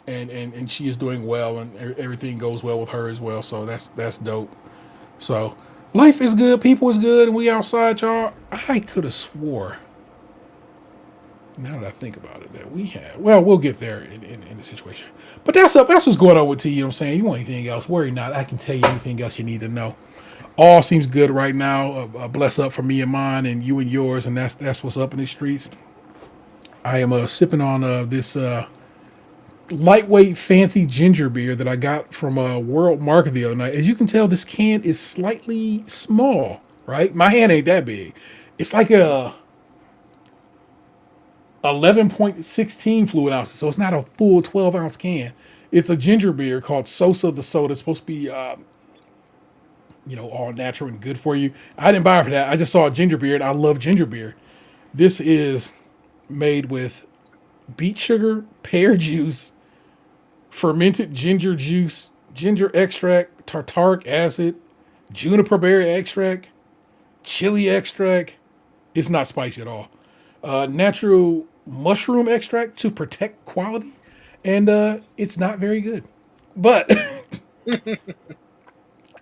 and she is doing well, and everything goes well with her as well. So that's dope. So life is good, people is good, and we outside, y'all. I could have swore, now that I think about it, that we have. Well, we'll get there in the situation. But that's what's going on with T. You know what I'm saying? You want anything else? Worry not. I can tell you anything else you need to know. All seems good right now. Bless up for me and mine, and you and yours, and that's what's up in the streets. I am sipping on this lightweight fancy ginger beer that I got from World Market the other night. As you can tell, this can is slightly small, right? My hand ain't that big. It's like a 11.16 fluid ounces, so it's not a full 12-ounce can. It's a ginger beer called Sosa the Soda. It's supposed to be all natural and good for you. I didn't buy it for that. I just saw a ginger beer, and I love ginger beer. This is made with beet sugar, pear juice, fermented ginger juice, ginger extract, tartaric acid, juniper berry extract, chili extract. It's not spicy at all. Natural mushroom extract to protect quality, and it's not very good, but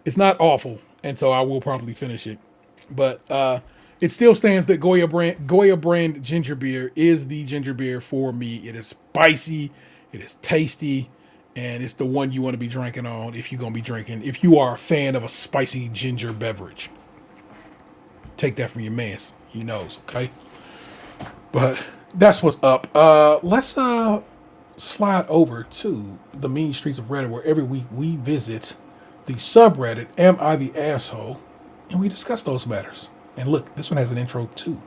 it's not awful, and so I will probably finish it. But it still stands that Goya brand ginger beer is the ginger beer for me. It is spicy, it is tasty, and it's the one you want to be drinking on if if you are a fan of a spicy ginger beverage. Take that from your man. He knows, okay? But that's what's up. Let's slide over to the mean streets of Reddit, where every week we visit the subreddit Am I the Asshole? And we discuss those matters. And look, this one has an intro too.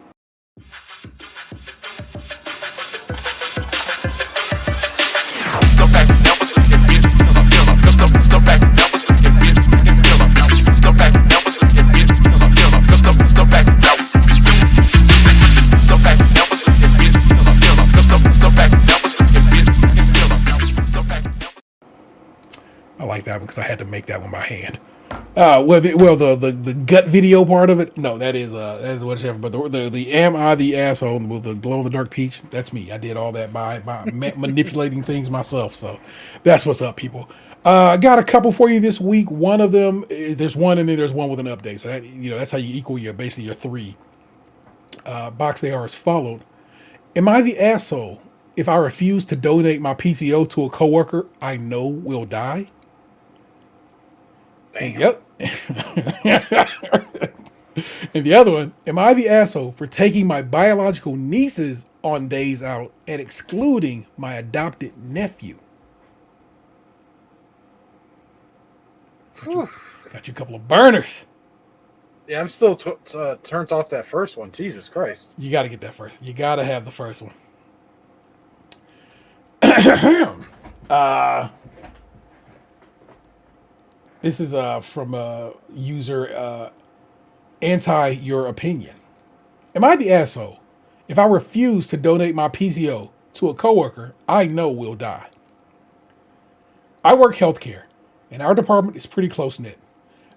I like that one because I had to make that one by hand. The gut video part of it, no, that is whatever. But the Am I the Asshole with the glow in the dark peach? That's me. I did all that by manipulating things myself. So that's what's up, people. I got a couple for you this week. One of them, there's one, and then there's one with an update. So that's how you equal your three. Box they are as followed. Am I the asshole if I refuse to donate my PTO to a coworker I know will die? Damn. Yep. And the other one, am I the asshole for taking my biological nieces on days out and excluding my adopted nephew? Got you a couple of burners. Yeah, I'm still turned off that first one. Jesus Christ. You got to get that first. You got to have the first one. This is from user anti your opinion. Am I the asshole? If I refuse to donate my PTO to a coworker I know will die. I work healthcare, and our department is pretty close knit.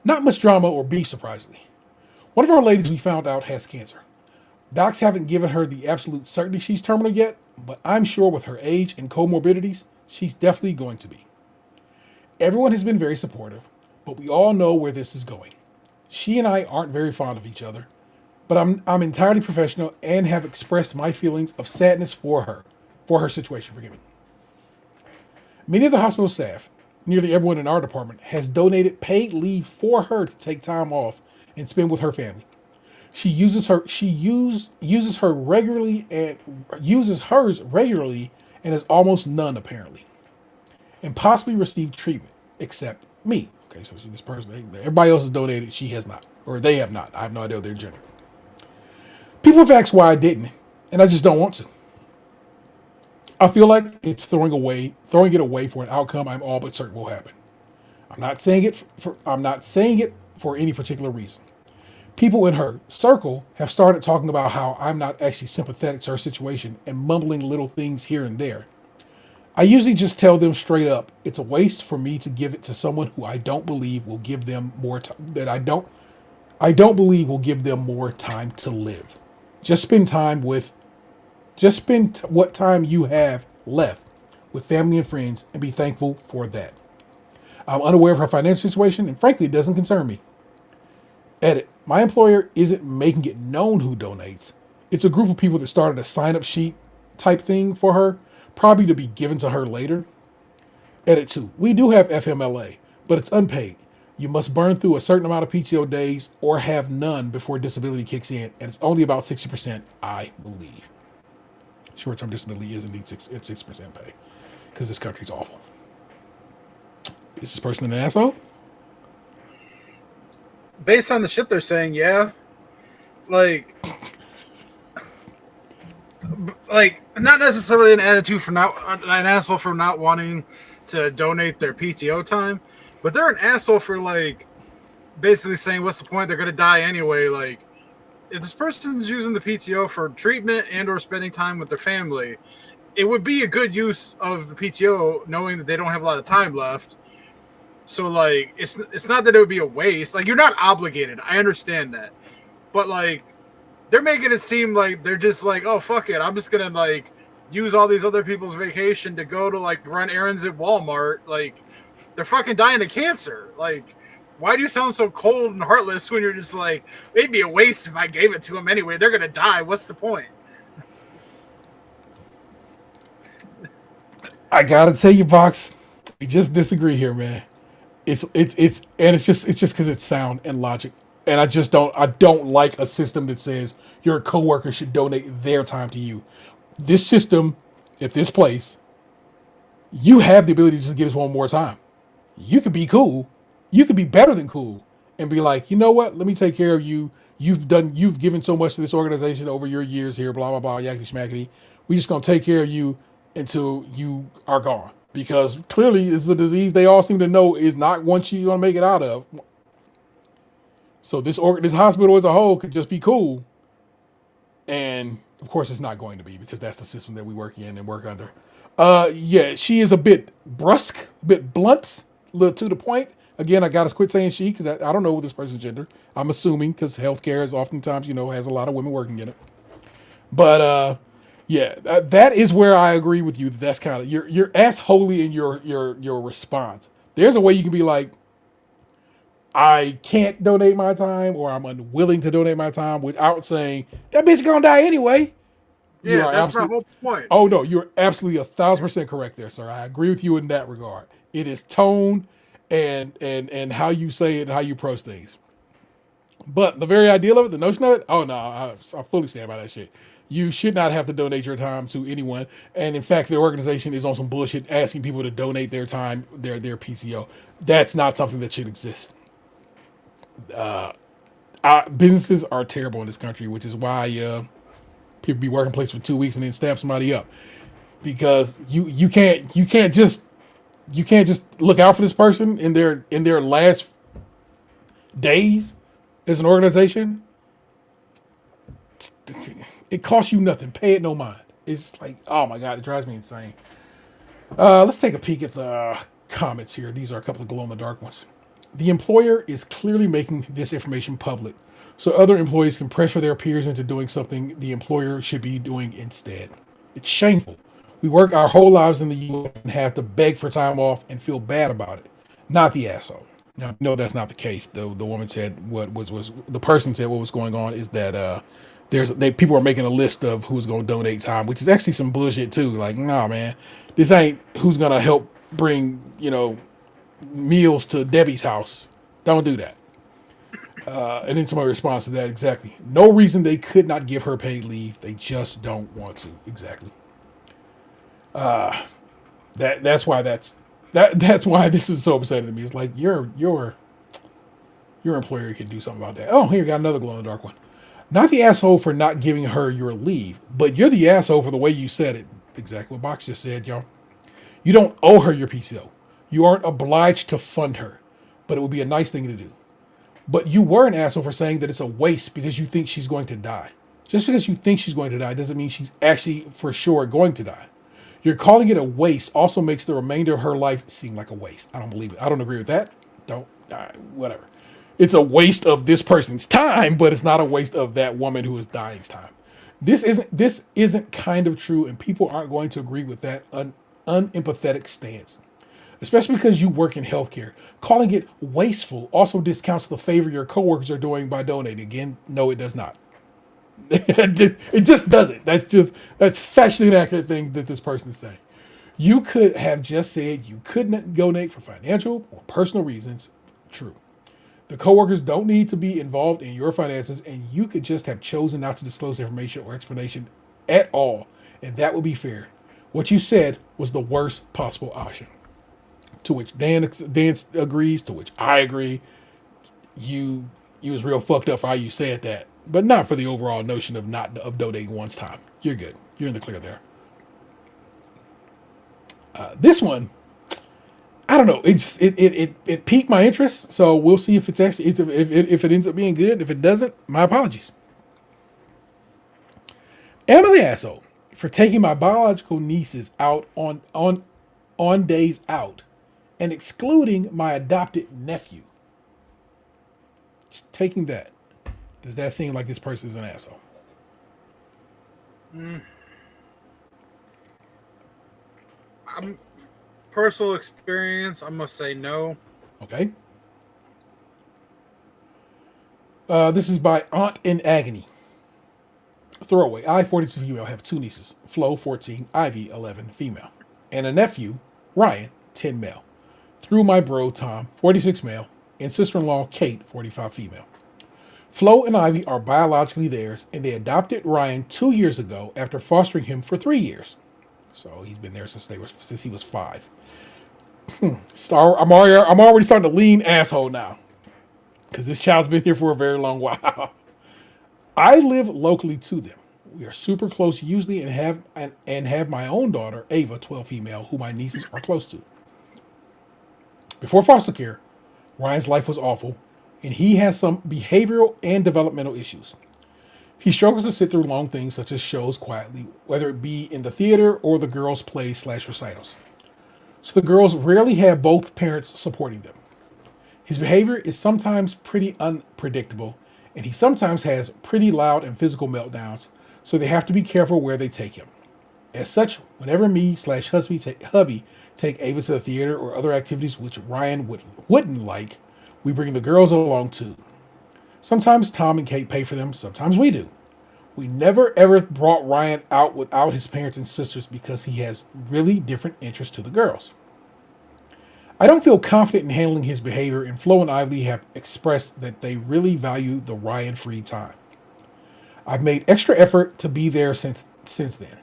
Not much drama or beef, surprisingly. One of our ladies we found out has cancer. Docs haven't given her the absolute certainty she's terminal yet, but I'm sure with her age and comorbidities, she's definitely going to be. Everyone has been very supportive, but we all know where this is going. She and I aren't very fond of each other, but I'm entirely professional and have expressed my feelings of sadness for her situation. Forgive me. Many of the hospital staff, nearly everyone in our department, has donated paid leave for her to take time off and spend with her family. She uses hers regularly and has almost none apparently, and possibly received treatment except me. Okay, so this person, everybody else has donated, she has not, or they have not. I have no idea their gender. People have asked why I didn't, and I just don't want to. I feel like it's throwing it away for an outcome I'm all but certain will happen. I'm not saying it for any particular reason. People in her circle have started talking about how I'm not actually sympathetic to her situation and mumbling little things here and there. I usually just tell them straight up, it's a waste for me to give it to someone who I don't believe will give them more time to live. Just spend what time you have left with family and friends and be thankful for that. I'm unaware of her financial situation and frankly it doesn't concern me. Edit. My employer isn't making it known who donates. It's a group of people that started a sign-up sheet type thing for her, probably to be given to her later. Edit 2. We do have FMLA, but it's unpaid. You must burn through a certain amount of PTO days or have none before disability kicks in, and it's only about 60%, I believe. Short-term disability is indeed 6% pay, because this country's awful. Is this person an asshole? Based on the shit they're saying, yeah. Like not necessarily an attitude for not an asshole for not wanting to donate their PTO time, but they're an asshole for like basically saying, what's the point? They're gonna die anyway. Like, if this person's using the PTO for treatment and or spending time with their family, it would be a good use of the PTO knowing that they don't have a lot of time left. So, like, it's not that it would be a waste. Like, you're not obligated. I understand that. But, like, they're making it seem like they're just like, oh, fuck it. I'm just going to, like, use all these other people's vacation to go to, like, run errands at Walmart. Like, they're fucking dying of cancer. Like, why do you sound so cold and heartless when you're just like, it'd be a waste if I gave it to them anyway. They're going to die. What's the point? I got to tell you, Box, we just disagree here, man. It's just because it's sound and logic, and I don't like a system that says your coworker should donate their time to you. This system, at this place, you have the ability to just give us one more time. You could be cool, you could be better than cool, and be like, you know what? Let me take care of you. You've given so much to this organization over your years here. Blah blah blah. Yakety schmackety. We just gonna take care of you until you are gone. Because clearly it's a disease they all seem to know is not one you're going to make it out of. So this hospital as a whole could just be cool. And, of course, it's not going to be because that's the system that we work in and work under. Yeah, she is a bit brusque, a bit blunt, a little to the point. Again, I got to quit saying she because I don't know this person's gender. I'm assuming because healthcare is oftentimes, has a lot of women working in it. But, yeah, that is where I agree with you. That's kind of you're assholey in your response. There's a way you can be like, I can't donate my time, or I'm unwilling to donate my time, without saying that bitch gonna die anyway. Yeah, that's my whole point. Oh no, you're absolutely 1,000% correct there, sir. I agree with you in that regard. It is tone and how you say it and how you approach things. But the very ideal of it, the notion of it, oh no, I fully stand by that shit. You should not have to donate your time to anyone. And in fact, the organization is on some bullshit asking people to donate their time, their PTO. That's not something that should exist. Businesses are terrible in this country, which is why people be working place for 2 weeks and then stab somebody up. Because you can't just you can't just look out for this person in their last days as an organization. It costs you nothing. Pay it no mind. It's like, oh my God, it drives me insane. Let's take a peek at the comments here. These are a couple of glow-in-the-dark ones. The employer is clearly making this information public so other employees can pressure their peers into doing something the employer should be doing instead. It's shameful. We work our whole lives in the U.S. and have to beg for time off and feel bad about it. Not the asshole. Now, no, that's not the case. The woman said the person said what was going on is that people are making a list of who's going to donate time, which is actually some bullshit too. Like, nah, man, this ain't who's going to help bring, meals to Debbie's house. Don't do that. And then somebody responds to that exactly. No reason they could not give her paid leave. They just don't want to. Exactly. That's why this is so upsetting to me. It's like your employer can do something about that. Oh, here, got another glow in the dark one. Not the asshole for not giving her your leave, but you're the asshole for the way you said it. Exactly what Box just said, y'all. You don't owe her your PTO. You aren't obliged to fund her, but it would be a nice thing to do. But you were an asshole for saying that it's a waste because you think she's going to die. Just because you think she's going to die doesn't mean she's actually for sure going to die. You're calling it a waste also makes the remainder of her life seem like a waste. I don't believe it. I don't agree with that. Whatever. It's a waste of this person's time, but it's not a waste of that woman who is dying's time. This isn't kind of true, and people aren't going to agree with that unempathetic stance. Especially because you work in healthcare. Calling it wasteful also discounts the favor your coworkers are doing by donating. Again, no, it does not. It just doesn't. That's factually an accurate thing that this person is saying. You could have just said you couldn't donate for financial or personal reasons. True. The coworkers don't need to be involved in your finances, and you could just have chosen not to disclose information or explanation at all, and that would be fair. What you said was the worst possible option. To which Dan agrees, to which I agree. You was real fucked up for how you said that, but not for the overall notion of donating one's time. You're good. You're in the clear there. This one, I don't know. It piqued my interest, so we'll see if it's actually if it ends up being good. If it doesn't, my apologies. Am I the asshole for taking my biological nieces out on days out and excluding my adopted nephew? Just taking that. Does that seem like this person is an asshole? Personal experience, I must say no. Okay. This is by Aunt in Agony. Throwaway. I, 42 female, have two nieces. Flo, 14. Ivy, 11, female. And a nephew, Ryan, 10 male. Through my bro, Tom, 46 male. And sister-in-law, Kate, 45 female. Flo and Ivy are biologically theirs, and they adopted Ryan 2 years ago after fostering him for 3 years. So he's been there since he was 5. I'm already starting to lean asshole now, because this child's been here for a very long while. I live locally to them. We are super close usually, and have my own daughter, Ava, 12 female, who my nieces are close to. Before foster care, Ryan's life was awful, and he has some behavioral and developmental issues. He struggles to sit through long things such as shows quietly, whether it be in the theater or the girls' plays / recitals. So the girls rarely have both parents supporting them. His behavior is sometimes pretty unpredictable, and he sometimes has pretty loud and physical meltdowns, so they have to be careful where they take him. As such, whenever me / hubby take Ava to the theater or other activities which Ryan wouldn't like, we bring the girls along too. Sometimes Tom and Kate pay for them, sometimes we do. We never ever brought Ryan out without his parents and sisters because he has really different interests to the girls. I don't feel confident in handling his behavior, and Flo and Ivy have expressed that they really value the Ryan free time. I've made extra effort to be there since then.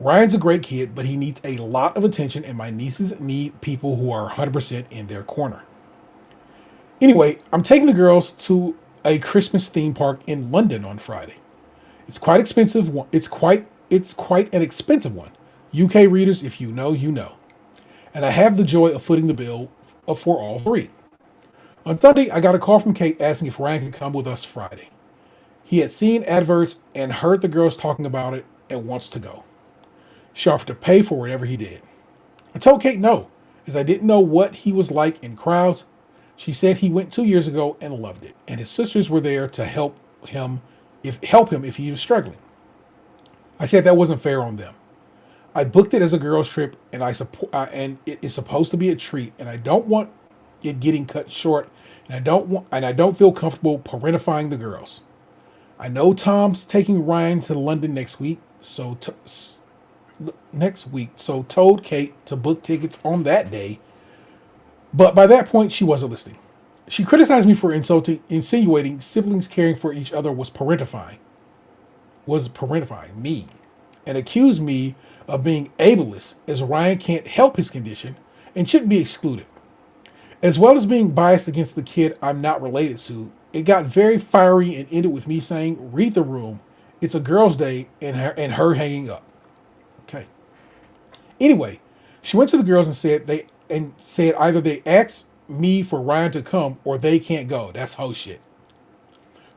Ryan's a great kid, but he needs a lot of attention, and my nieces need people who are 100% in their corner. Anyway, I'm taking the girls to a Christmas theme park in London on Friday. It's quite expensive. It's quite an expensive one. UK readers, if you know, you know. and I have the joy of footing the bill for all three. On Sunday, I got a call from Kate asking if Ryan could come with us Friday. He had seen adverts and heard the girls talking about it and wants to go. She offered to pay for whatever he did. I told Kate no, as I didn't know what he was like in crowds. She said he went 2 years ago and loved it, and his sisters were there to help him if he was struggling. I said that wasn't fair on them. I booked it as a girls' trip, and and it is supposed to be a treat, and I don't want it getting cut short, and I don't feel comfortable parentifying the girls. I know Tom's taking Ryan to London next week, so told Kate to book tickets on that day. But by that point, she wasn't listening. She criticized me for insinuating siblings caring for each other was parentifying me, and accused me of being ableist, as Ryan can't help his condition and shouldn't be excluded. As well as being biased against the kid I'm not related to, it got very fiery and ended with me saying, "Read the room. It's a girl's day," and her hanging up. Okay. Anyway, she went to the girls and said either they asked me for Ryan to come or they can't go. That's hoe shit.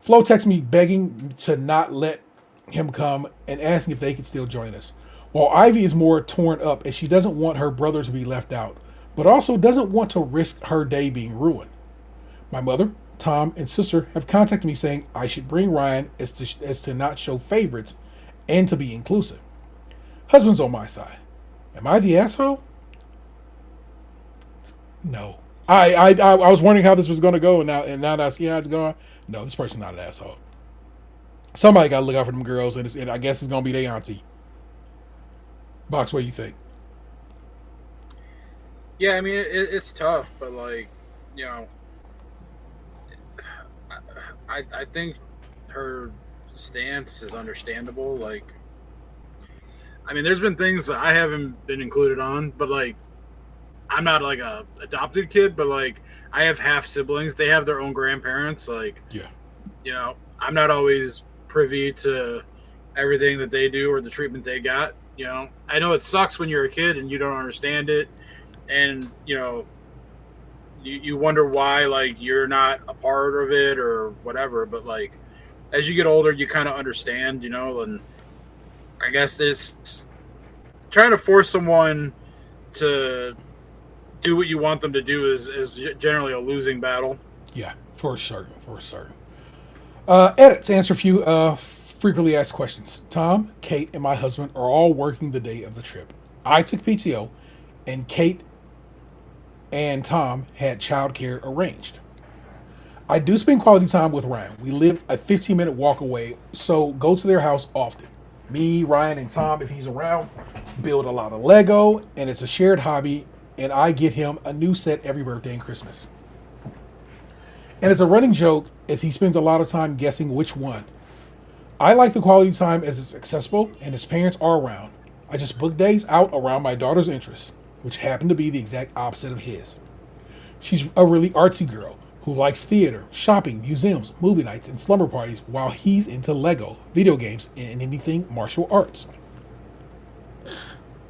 Flo texted me begging to not let him come and asking if they could still join us. While Ivy is more torn up as she doesn't want her brother to be left out, but also doesn't want to risk her day being ruined. My mother, Tom, and sister have contacted me saying I should bring Ryan as to not show favorites and to be inclusive. Husband's on my side. Am I the asshole? No. I was wondering how this was going to go, and now that I see how it's going, no, this person's not an asshole. Somebody got to look out for them girls, and I guess it's going to be their auntie. Box, what do you think? Yeah, I mean, it's tough, but, like, you know, I think her stance is understandable. Like, I mean, there's been things that I haven't been included on, but, like, I'm not, like, a adopted kid, but, like, I have half siblings. They have their own grandparents. Like, yeah, you know, I'm not always privy to everything that they do or the treatment they got. You know, I know it sucks when you're a kid and you don't understand it. And, you know, you wonder why, like, you're not a part of it or whatever. But, like, as you get older, you kind of understand, you know. And I guess this trying to force someone to do what you want them to do is generally a losing battle. Yeah, for certain. Edit to answer a few frequently asked questions. Tom, Kate, and my husband are all working the day of the trip. I took PTO, and Kate and Tom had childcare arranged. I do spend quality time with Ryan. We live a 15-minute walk away, so go to their house often. Me, Ryan, and Tom, if he's around, build a lot of Lego, and it's a shared hobby, and I get him a new set every birthday and Christmas. And it's a running joke as he spends a lot of time guessing which one. I like the quality time as it's accessible and his parents are around. I just book days out around my daughter's interests, which happen to be the exact opposite of his. She's a really artsy girl who likes theater, shopping, museums, movie nights, and slumber parties, while he's into Lego, video games, and anything martial arts.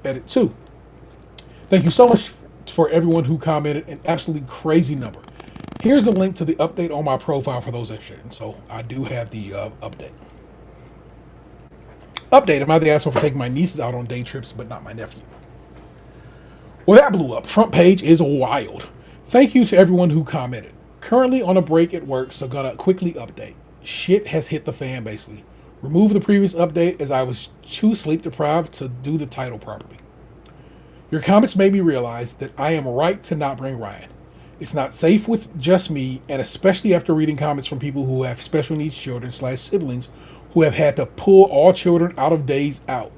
Edit 2. Thank you so much for everyone who commented, an absolutely crazy number. Here's a link to the update on my profile for those interested. And so I do have the update. Am I the asshole for taking my nieces out on day trips, but not my nephew? Well, that blew up. Front page is wild. Thank you to everyone who commented. Currently on a break at work, so gonna quickly update. Shit has hit the fan, basically. Remove the previous update as I was too sleep deprived to do the title properly. Your comments made me realize that I am right to not bring Ryan. It's not safe with just me, and especially after reading comments from people who have special needs children / siblings who have had to pull all children out of days out.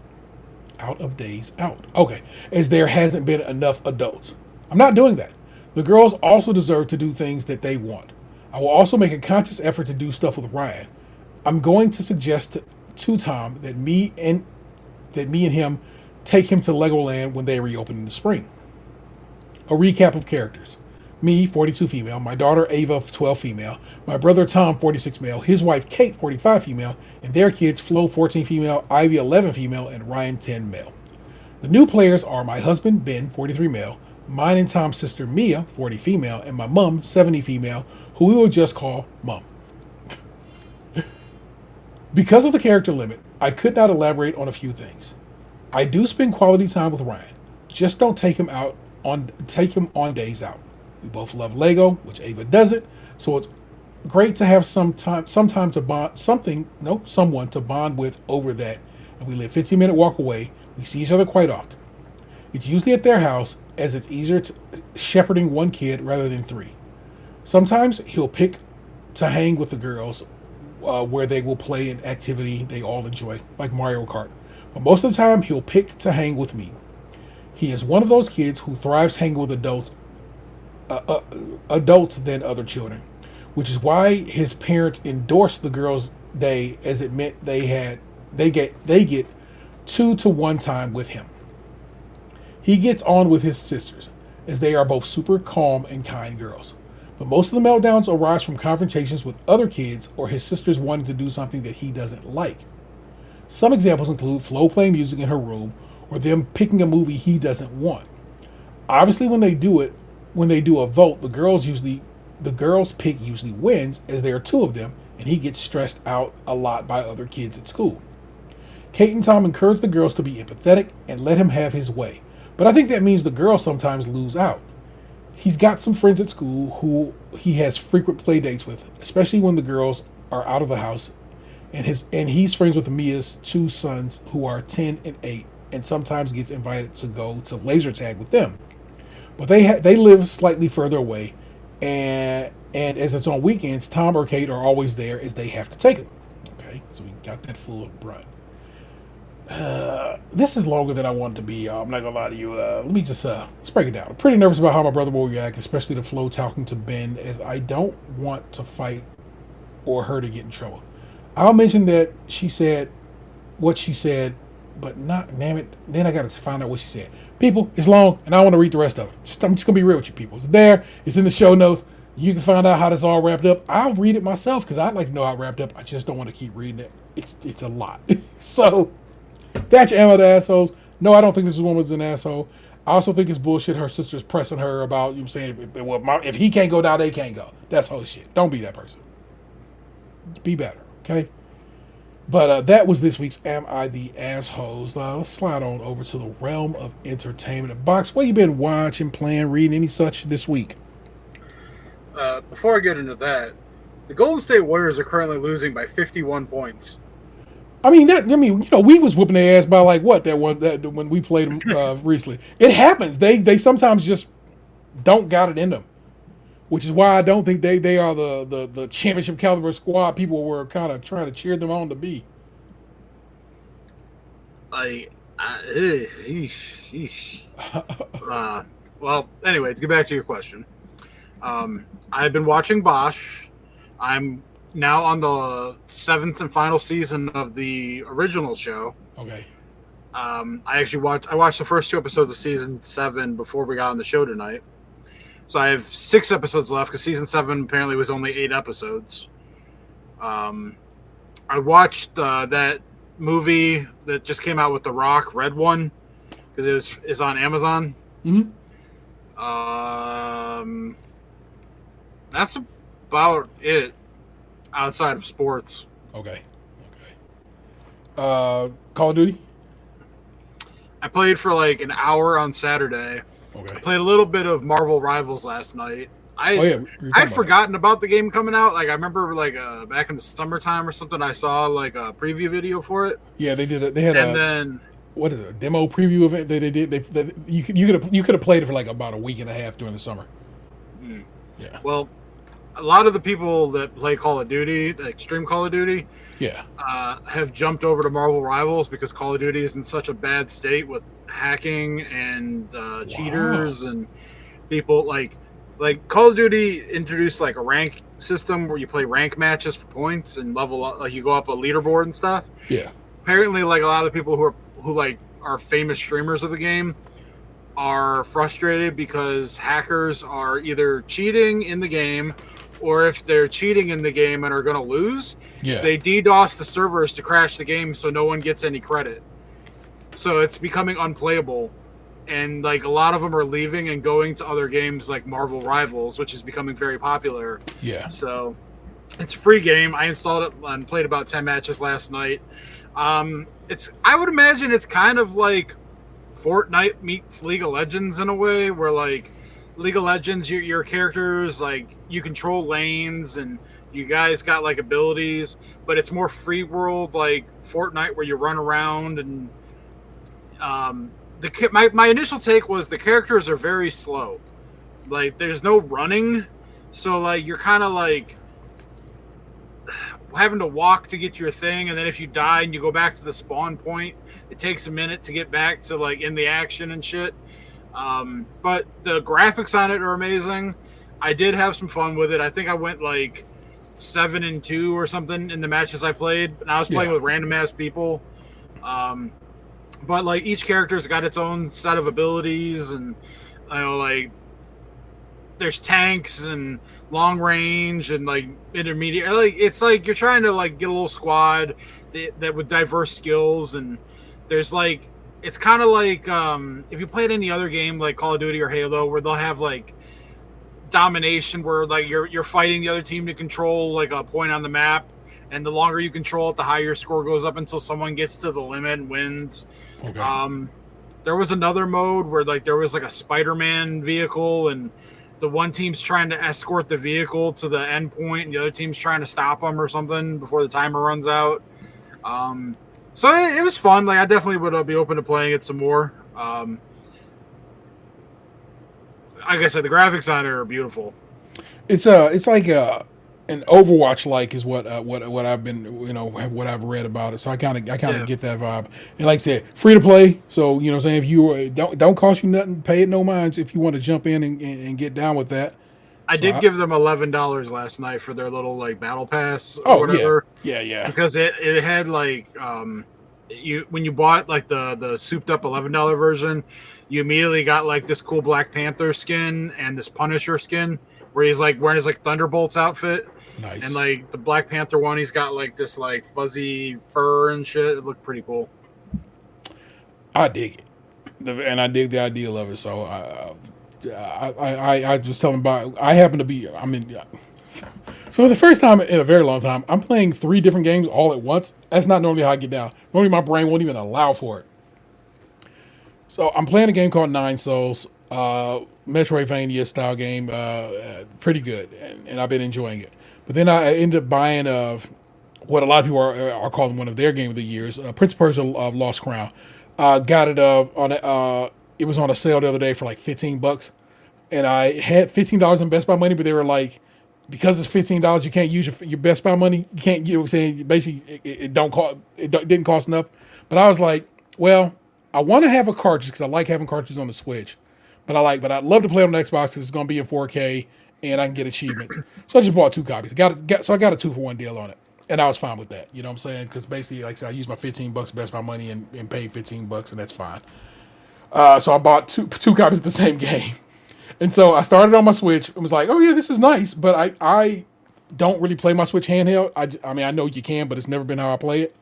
Okay, as there hasn't been enough adults. I'm not doing that. The girls also deserve to do things that they want. I will also make a conscious effort to do stuff with Ryan. I'm going to suggest to Tom that me and him take him to Legoland when they reopen in the spring. A recap of characters. Me, 42 female. My daughter, Ava, 12 female. My brother, Tom, 46 male. His wife, Kate, 45 female. And their kids, Flo, 14 female. Ivy, 11 female. And Ryan, 10 male. The new players are my husband, Ben, 43 male. mine and Tom's sister Mia, 40 female, and my mom, 70 female, who we will just call Mom. Because of the character limit, I could not elaborate on a few things. I do spend quality time with Ryan. Just don't take him on days out. We both love Lego, which Ava doesn't, so it's great to have someone to bond with over that. And we live 15-minute walk away. We see each other quite often. It's usually at their house, as it's easier to shepherding one kid rather than 3. Sometimes he'll pick to hang with the girls, where they will play an activity they all enjoy, like Mario Kart. But most of the time, he'll pick to hang with me. He is one of those kids who thrives hanging with adults than other children, which is why his parents endorsed the girls' day, as it meant they get 2-to-1 time with him. He gets on with his sisters, as they are both super calm and kind girls. But most of the meltdowns arise from confrontations with other kids or his sisters wanting to do something that he doesn't like. Some examples include Flo playing music in her room or them picking a movie he doesn't want. Obviously, when they do a vote, the girls' pick usually wins, as there are 2 of them, and he gets stressed out a lot by other kids at school. Kate and Tom encourage the girls to be empathetic and let him have his way, but I think that means the girls sometimes lose out. He's got some friends at school who he has frequent play dates with, especially when the girls are out of the house, and he's friends with Mia's 2 sons who are 10 and 8, and sometimes gets invited to go to laser tag with them. But they live slightly further away, and as it's on weekends, Tom or Kate are always there, as they have to take them. Okay, so we got that full brunt. This is longer than I wanted to be. I'm not gonna lie to you. Let me just let's break it down. I'm pretty nervous about how my brother will react, especially to Flo talking to Ben, as I don't want to fight or her to get in trouble. I'll mention that she said what she said, but not, damn it, then I gotta find out what she said. People, it's long, and I want to read the rest of it. I'm just gonna be real with you people. It's there. It's in the show notes. You can find out how this all wrapped up. I'll read it myself because I'd like to know how it wrapped up. I just don't want to keep reading it. It's a lot. So that's your ammo to assholes. No, I don't think this woman was an asshole. I also think it's bullshit her sister's pressing her about, you know what I'm saying, well, if he can't go down, they can't go. That's whole shit. Don't be that person. Be better, okay? But that was this week's Am I the Assholes? Let's slide on over to the realm of entertainment. Box, what you been watching, playing, reading, any such this week? Before I get into that, the Golden State Warriors are currently losing by 51 points. We was whooping their ass by when we played them recently. It happens. They sometimes just don't got it in them, which is why I don't think they are the championship caliber squad people were kind of trying to cheer them on to be. Well, anyway, to get back to your question, I've been watching Bosch. I'm now on the 7th and final season of the original show. Okay. I watched the first 2 episodes of season 7 before we got on the show tonight. So I have 6 episodes left because season 7 apparently was only 8 episodes. I watched that movie that just came out with The Rock, Red One, because it's on Amazon. Mm-hmm. That's about it outside of sports. Okay. Call of Duty? I played for like an hour on Saturday. Okay. I played a little bit of Marvel Rivals last night. I'd forgotten about the game coming out. Like I remember, back in the summertime or something, I saw like a preview video for it. Yeah, they did. Then what is it? A demo preview event that they did. You could have played it for like about a week and a half during the summer. Mm. Yeah. Well, a lot of the people that play Call of Duty, Extreme Call of Duty, have jumped over to Marvel Rivals because Call of Duty is in such a bad state with hacking and cheaters and people like Call of Duty introduced like a rank system where you play rank matches for points and level up, like you go up a leaderboard and stuff. Yeah. Apparently, like a lot of the people who are famous streamers of the game are frustrated because hackers are either cheating in the game, or if they're cheating in the game and are going to lose, they DDoS the servers to crash the game so no one gets any credit. So it's becoming unplayable. and like a lot of them are leaving and going to other games like Marvel Rivals, which is becoming very popular. Yeah. So it's a free game. I installed it and played about 10 matches last night. I would imagine it's kind of like Fortnite meets League of Legends in a way, where like League of Legends, your characters, like you control lanes and you guys got like abilities, but it's more free world like Fortnite where you run around. And my initial take was the characters are very slow. Like there's no running, so like you're kind of like having to walk to get your thing, and then if you die and you go back to the spawn point, it takes a minute to get back to like in the action and shit. But the graphics on it are amazing. I did have some fun with it. I think I went like 7-2 or something in the matches I played, and I was playing with random ass people. But like each character's got its own set of abilities, and you know, like there's tanks and long range and like intermediate. Like it's like you're trying to like get a little squad that with diverse skills, and there's like it's kind of like if you played any other game like Call of Duty or Halo, where they'll have like domination, where like you're fighting the other team to control like a point on the map, and the longer you control it, the higher your score goes up until someone gets to the limit and wins. Okay. There was another mode where like there was like a Spider-Man vehicle, and the one team's trying to escort the vehicle to the end point, and the other team's trying to stop them or something before the timer runs out. So it was fun. Like I definitely would be open to playing it some more. Like I said, the graphics on it are beautiful. It's like an Overwatch like is what I've been, you know, what I've read about it. So I kind of get that vibe. And like I said, free to play. So you know what I'm saying, if you don't cost you nothing, pay it no minds if you want to jump in and get down with that. I did give them $11 last night for their little like battle pass or whatever. Yeah. Because it had like when you bought like the souped up $11 version, you immediately got like this cool Black Panther skin and this Punisher skin where he's like wearing his like Thunderbolts outfit. Nice. And like the Black Panther one, he's got like this like fuzzy fur and shit. It looked pretty cool. I dig it, and I dig the idea of it. So I was telling about. I happen to be. I mean, so for the first time in a very long time, I'm playing 3 different games all at once. That's not normally how I get down. Normally, my brain won't even allow for it. So I'm playing a game called Nine Souls, Metroidvania style game. Pretty good, and I've been enjoying it. But then I ended up buying what a lot of people are calling one of their game of the years, Prince of Persia Lost Crown. Got it it was on a sale the other day for like $15, and I had $15 in Best Buy money, but they were like, because it's $15, you can't use your Best Buy money. You can't. You know what I'm saying? Basically, it didn't cost enough. But I was like, well, I want to have a cartridge because I like having cartridges on the Switch. But I'd love to play on the Xbox because it's going to be in 4K and I can get achievements. So I just bought 2 copies. So I got a 2-for-1 deal on it, and I was fine with that. You know what I'm saying? Because basically, like I said, I used my $15 Best Buy money and paid $15, and that's fine. So I bought two copies of the same game, and so I started on my Switch and was like, oh yeah, this is nice, but I don't really play my Switch handheld. I mean, I know you can, but it's never been how I play it.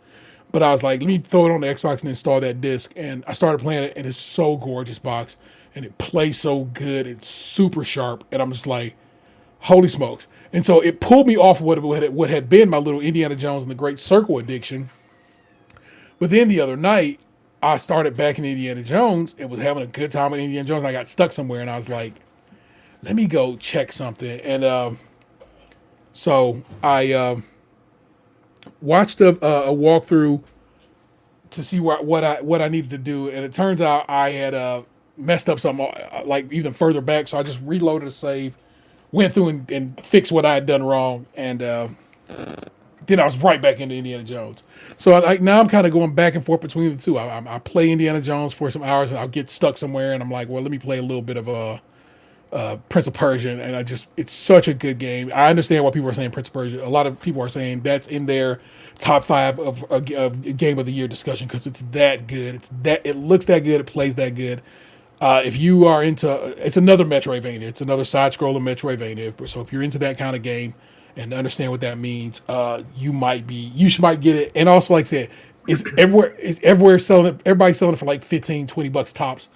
But I was like, let me throw it on the Xbox and install that disc, and I started playing it, and it's so gorgeous, box, and it plays so good. It's super sharp, and I'm just like, holy smokes. And so it pulled me off what had been my little Indiana Jones and the Great Circle addiction. But then the other night, I started back in Indiana Jones and was having a good time with Indiana Jones. And I got stuck somewhere, and I was like, let me go check something. And so I watched a walkthrough to see what I needed to do. And it turns out I had messed up something like even further back. So I just reloaded a save, went through and fixed what I had done wrong, and then I was right back into Indiana Jones. So now I'm kind of going back and forth between the two. I play Indiana Jones for some hours, and I'll get stuck somewhere, and I'm like, well, let me play a little bit of Prince of Persia, and it's such a good game. I understand why people are saying Prince of Persia. A lot of people are saying that's in their top 5 of game of the year discussion because it's that good. It looks that good. It plays that good. If you are it's another Metroidvania. It's another side-scroller Metroidvania. So if you're into that kind of game and understand what that means, you might get it. And also, like I said, it's everywhere selling it. Everybody's selling it for like $15, $20 tops.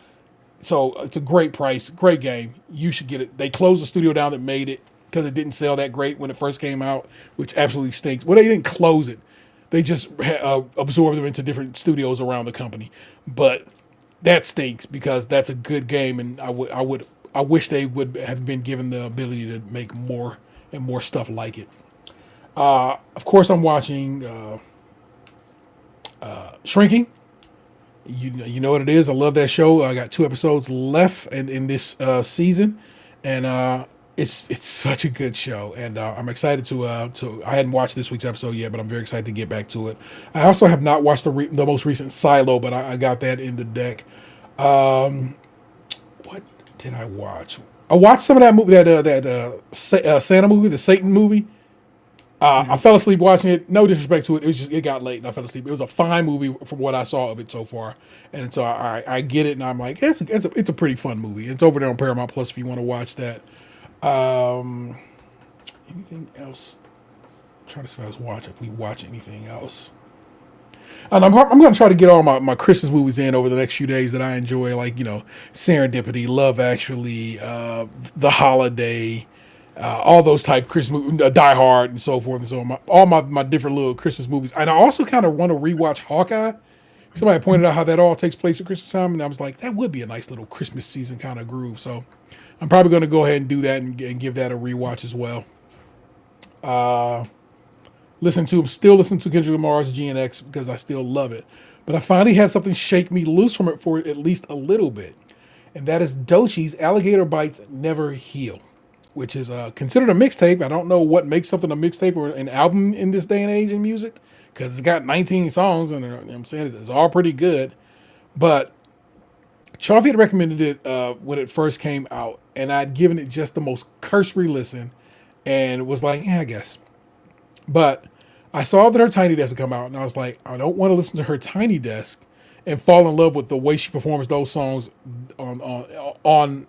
So it's a great price, great game. You should get it. They closed the studio down that made it because it didn't sell that great when it first came out, which absolutely stinks. Well, they didn't close it. They just absorbed them into different studios around the company. But that stinks because that's a good game, and I wish they would have been given the ability to make more and more stuff like it. Of course, I'm watching Shrinking. You know what it is. I love that show. I got 2 episodes left in this season, and it's such a good show. And I'm excited to. I hadn't watched this week's episode yet, but I'm very excited to get back to it. I also have not watched the most recent Silo, but I got that in the deck. What did I watch? I watched some of that movie, that Santa movie, the Satan movie. I fell asleep watching it. No disrespect to it. It got late and I fell asleep. It was a fine movie from what I saw of it so far. And so I get it, and I'm like, it's a pretty fun movie. It's over there on Paramount Plus if you want to watch that. Anything else? I'm trying to see if we watch anything else. And I'm going to try to get all my Christmas movies in over the next few days that I enjoy, like, Serendipity, Love Actually, The Holiday, all those type Christmas movies, Die Hard, and so forth and so on. All my different little Christmas movies. And I also kind of want to rewatch Hawkeye. Somebody pointed out how that all takes place at Christmas time, and I was like, that would be a nice little Christmas season kind of groove. So I'm probably going to go ahead and do that and give that a rewatch as well. Still listen to Kendrick Lamar's GNX because I still love it. But I finally had something shake me loose from it for at least a little bit. And that is Doechie's Alligator Bites Never Heal, which is considered a mixtape. I don't know what makes something a mixtape or an album in this day and age in music, because it's got 19 songs, and I'm saying it's all pretty good. But Charlie had recommended it when it first came out, and I'd given it just the most cursory listen and was like, yeah, I guess. But I saw that her Tiny Desk had come out, and I was like, I don't want to listen to her Tiny Desk and fall in love with the way she performs those songs on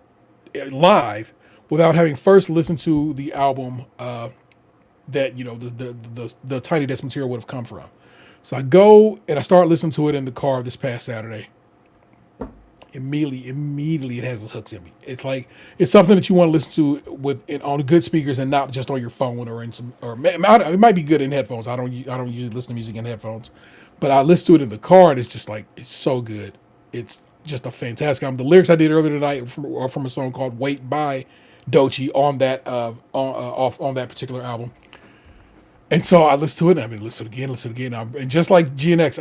live without having first listened to the album that the Tiny Desk material would have come from. So I go and I start listening to it in the car this past Saturday. Immediately it has its hooks in me. It's like it's something that you want to listen to on good speakers and not just on your phone or in some, or it might be good in headphones. I don't usually listen to music in headphones, but I listen to it in the car and it's just like, it's so good. It's just a fantastic album. The lyrics I did earlier tonight are from a song called "Wait" by Doechii on that on that particular album. And so I listened to it, and I mean, listen to it again. And just like GNX,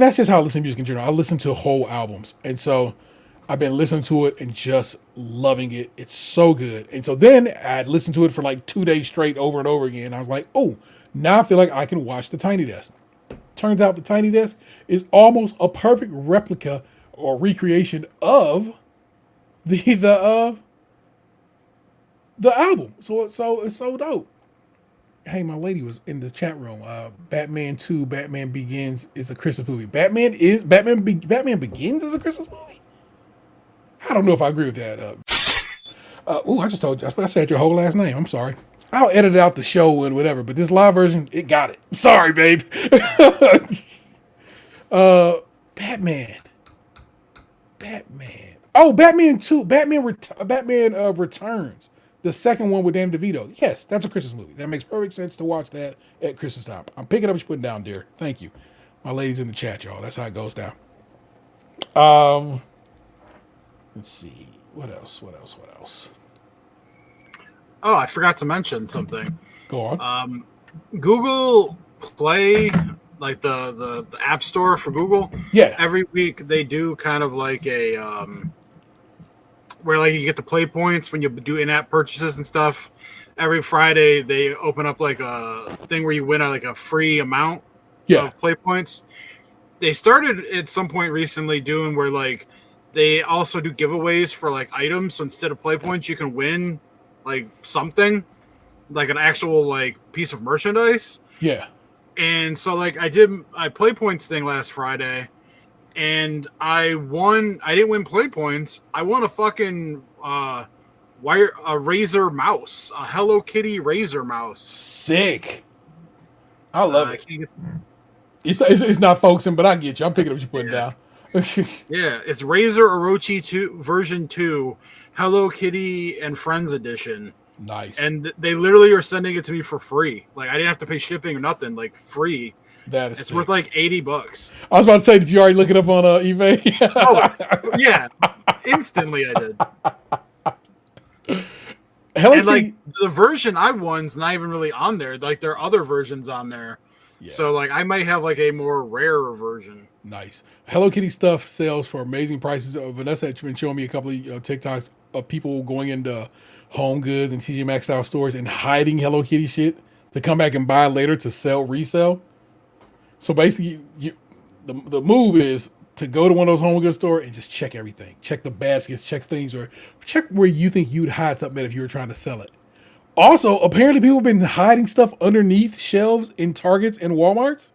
that's just how I listen to music in general. I listen to whole albums. And so I've been listening to it and just loving it. It's so good. And so then I'd listened to it for like 2 days straight over and over again. I was like, oh, now I feel like I can watch the Tiny Desk. Turns out the Tiny Desk is almost a perfect replica or recreation of the album. So it's so dope. Hey, my lady was in the chat room. Batman 2, Batman Begins is a Christmas movie. Batman Begins is a Christmas movie? I don't know if I agree with that. I just told you. I said your whole last name. I'm sorry. I'll edit out the show and whatever, but this live version, it got it. Sorry, babe. Batman. Oh, Batman 2. Batman Returns. The second one with Dan DeVito. Yes, that's a Christmas movie. That makes perfect sense to watch that at Christmas time. I'm picking up what you're putting down, dear. Thank you. My lady's in the chat, y'all. That's how it goes down. Let's see. What else? Oh, I forgot to mention something. Go on. Google Play, like the app store for Google. Yeah. Every week they do kind of like a where like you get the play points when you do in-app purchases and stuff. Every Friday they open up like a thing where you win like a free amount of play points. They started at some point recently doing where like they also do giveaways for like items. So instead of play points, you can win like something, like an actual like piece of merchandise. Yeah. And so like I did my play points thing last Friday. And I won. I didn't win play points. I won a fucking a Razer mouse, a Hello Kitty Razer mouse. Sick. I love it. It's not focusing, but I get you. I'm picking up what you're putting down. Yeah, it's Razor Orochi 2 version 2, Hello Kitty and Friends edition. Nice. And they literally are sending it to me for free. Like I didn't have to pay shipping or nothing. Like free. That is it's sick. worth like $80. I was about to say, did you already look it up on eBay? Oh, yeah. Instantly I did. Hello and like Kitty. the version I won's not even really on there. Like there are other versions on there. Yeah. So like I might have like a more rarer version. Nice. Hello Kitty stuff sells for amazing prices. Vanessa had been showing me a couple of TikToks of people going into Home Goods and TJ Maxx style stores and hiding Hello Kitty shit to come back and buy later to resell. So basically, the move is to go to one of those Home Goods stores and just check everything. Check the baskets, check things, or check where you think you'd hide something if you were trying to sell it. Also, apparently people have been hiding stuff underneath shelves in Targets and Walmarts.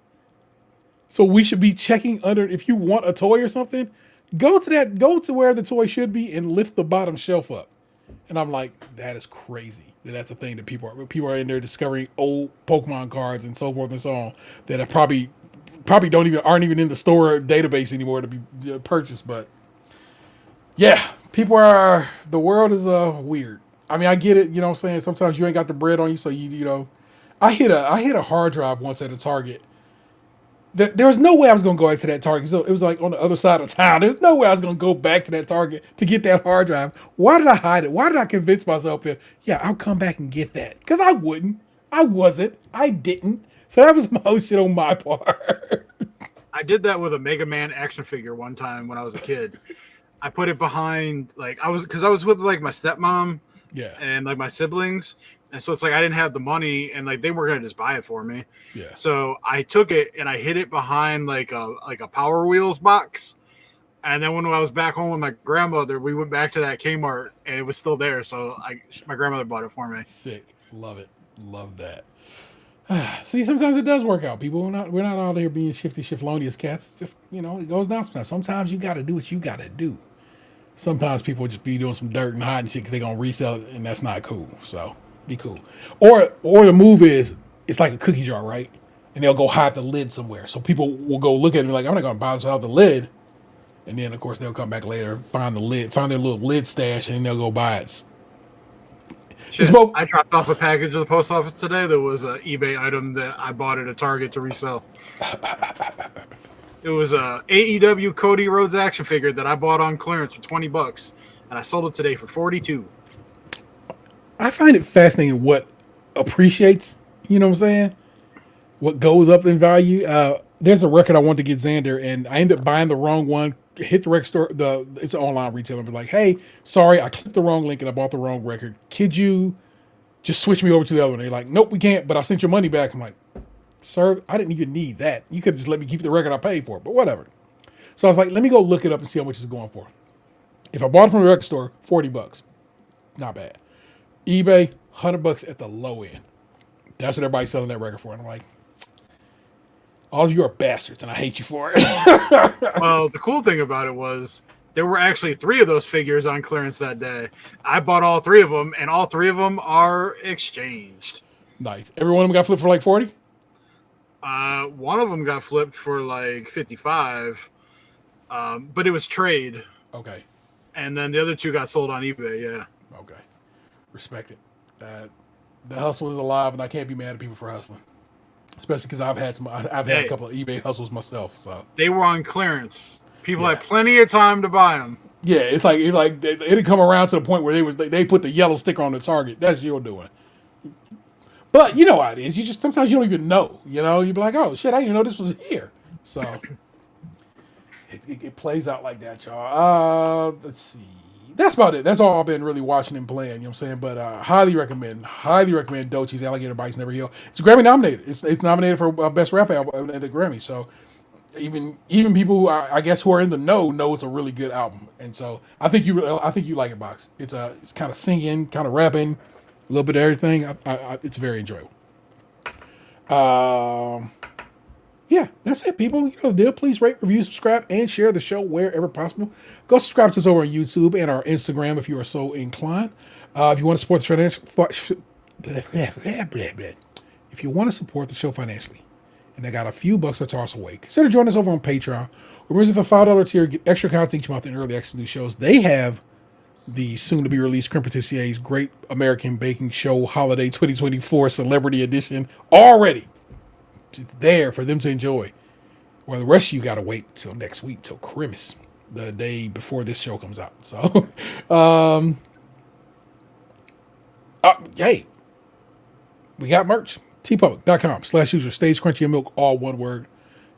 So we should be checking under, if you want a toy or something, go to where the toy should be and lift the bottom shelf up. And I'm like, that is crazy. That's a thing that people are in there discovering old Pokemon cards and so forth and so on that are probably aren't even in the store database anymore to be purchased. But yeah, the world is weird. I mean, I get it. You know what I'm saying? Sometimes you ain't got the bread on you. So you know, I hit a hard drive once at a Target. There was no way I was going to go back to that Target. So it was like on the other side of town. There's no way I was going to go back to that Target to get that hard drive. Why did I hide it? Why did I convince myself that, yeah, I'll come back and get that? Because I wouldn't. I wasn't. I didn't. So that was some whole shit on my part. I did that with a Mega Man action figure one time when I was a kid. I put it behind, because I was with like my stepmom and like my siblings. And so it's like I didn't have the money, and like they weren't gonna just buy it for me. Yeah. So I took it and I hid it behind like a Power Wheels box. And then when I was back home with my grandmother, we went back to that Kmart and it was still there. So my grandmother bought it for me. Sick. Love it. Love that. See, sometimes it does work out. People, we're not out there being shifty, shiflonious cats. Just, you know, it goes down sometimes. Sometimes you got to do what you got to do. Sometimes people just be doing some dirt and hiding shit because they're gonna resell it, and that's not cool. So. Be cool. Or the move is, it's like a cookie jar, right? And they'll go hide the lid somewhere. So people will go look at it and be like, I'm not going to buy this without the lid. And then, of course, they'll come back later, find the lid, find their little lid stash, and they'll go buy it. I dropped off a package at the post office today. There was an eBay item that I bought at a Target to resell. It was a AEW Cody Rhodes action figure that I bought on clearance for $20, and I sold it today for $42. I find it fascinating what appreciates, you know what I'm saying? What goes up in value. There's a record I wanted to get Xander, and I ended up buying the wrong one. Hit the record store, it's an online retailer, and be like, hey, sorry, I clicked the wrong link and I bought the wrong record. Could you just switch me over to the other one? They're like, nope, we can't, but I sent your money back. I'm like, sir, I didn't even need that. You could just let me keep the record I paid for, but whatever. So I was like, let me go look it up and see how much it's going for. If I bought it from the record store, $40. Not bad. eBay, $100 at the low end. That's what everybody's selling that record for. And I'm like, all of you are bastards, and I hate you for it. Well, the cool thing about it was there were actually 3 of those figures on clearance that day. I bought all 3 of them, and all 3 of them are exchanged. Nice. Every one of them got flipped for like 40? One of them got flipped for like 55, but it was trade. Okay. And then the other 2 got sold on eBay, yeah. Okay. Respect it. The hustle is alive, and I can't be mad at people for hustling. Especially because I've had a couple of eBay hustles myself. So they were on clearance. People had plenty of time to buy them. Yeah, it's like it didn't come around to the point where they put the yellow sticker on the Target. That's your doing. But you know how it is. You just sometimes you don't even know. You know, you be like, oh shit, I didn't know this was here. So it plays out like that, y'all. Let's see. That's about it. That's all I've been really watching and playing. You know what I'm saying? But highly recommend Dochi's Alligator Bites Never Heal. It's Grammy nominated. It's nominated for Best Rap Album at the Grammy. So even people who I guess who are in the know it's a really good album. And so I think you like it, Box. It's kind of singing, kind of rapping, a little bit of everything. It's very enjoyable. Yeah, that's it, people. You know the deal. Please rate, review, subscribe, and share the show wherever possible. Go subscribe to us over on YouTube and our Instagram if you are so inclined. If you want to support the show financially, and they got a few bucks to toss away. Consider joining us over on Patreon. We're at the $5 tier, get extra content each month and early access to new shows. They have the soon-to-be-released Creme Patisserie's Great American Baking Show Holiday 2024 Celebrity Edition already. It's there for them to enjoy. Well, the rest of you got to wait till next week, till Christmas, the day before this show comes out. So, hey, we got merch. tpublic.com/user stays crunchy and milk, all one word.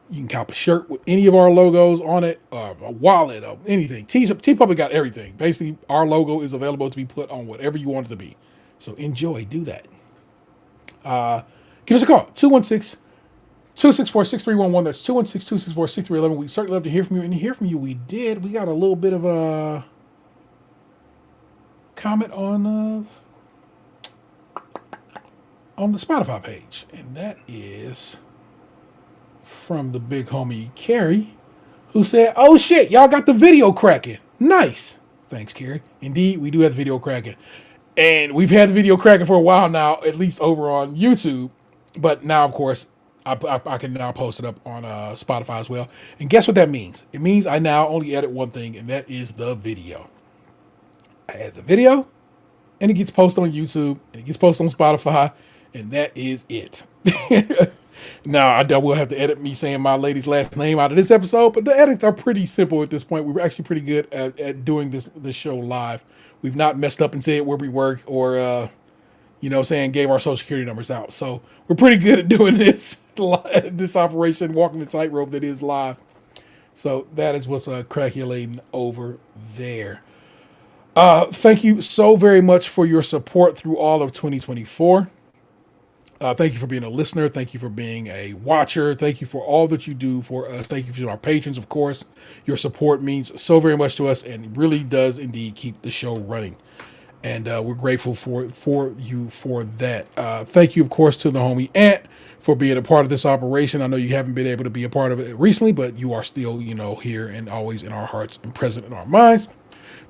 You can cop a shirt with any of our logos on it, a wallet, anything. TeePublic got everything. Basically, our logo is available to be put on whatever you want it to be. So enjoy, do that. Give us a call, 216-264-6311. That's 216-264-6311. We'd certainly love to hear from you. And to hear from you, we did. We got a little bit of a comment on the Spotify page. And that is from the big homie Carrie, who said, "Oh shit, y'all got the video cracking. Nice." Thanks, Carrie. Indeed, we do have the video cracking. And we've had the video cracking for a while now, at least over on YouTube. But now, of course, I can now post it up on Spotify as well. And guess what that means? It means I now only edit one thing, and that is the video. I add the video, and it gets posted on YouTube, and it gets posted on Spotify, and that is it. Now, I will have to edit me saying my lady's last name out of this episode, but the edits are pretty simple at this point. We were actually pretty good at doing this show live. We've not messed up and said where we work or, gave our social security numbers out. So we're pretty good at doing this operation, walking the tightrope that is live. So that is what's calculating over there. Thank you so very much for your support through all of 2024. Thank you for being a listener. Thank you for being a watcher. Thank you for all that you do for us. Thank you to our patrons, of course. Your support means so very much to us and really does indeed keep the show running. And we're grateful for you for that. Thank you, of course, to the homie Ant for being a part of this operation. I know you haven't been able to be a part of it recently, but you are still, here and always in our hearts and present in our minds.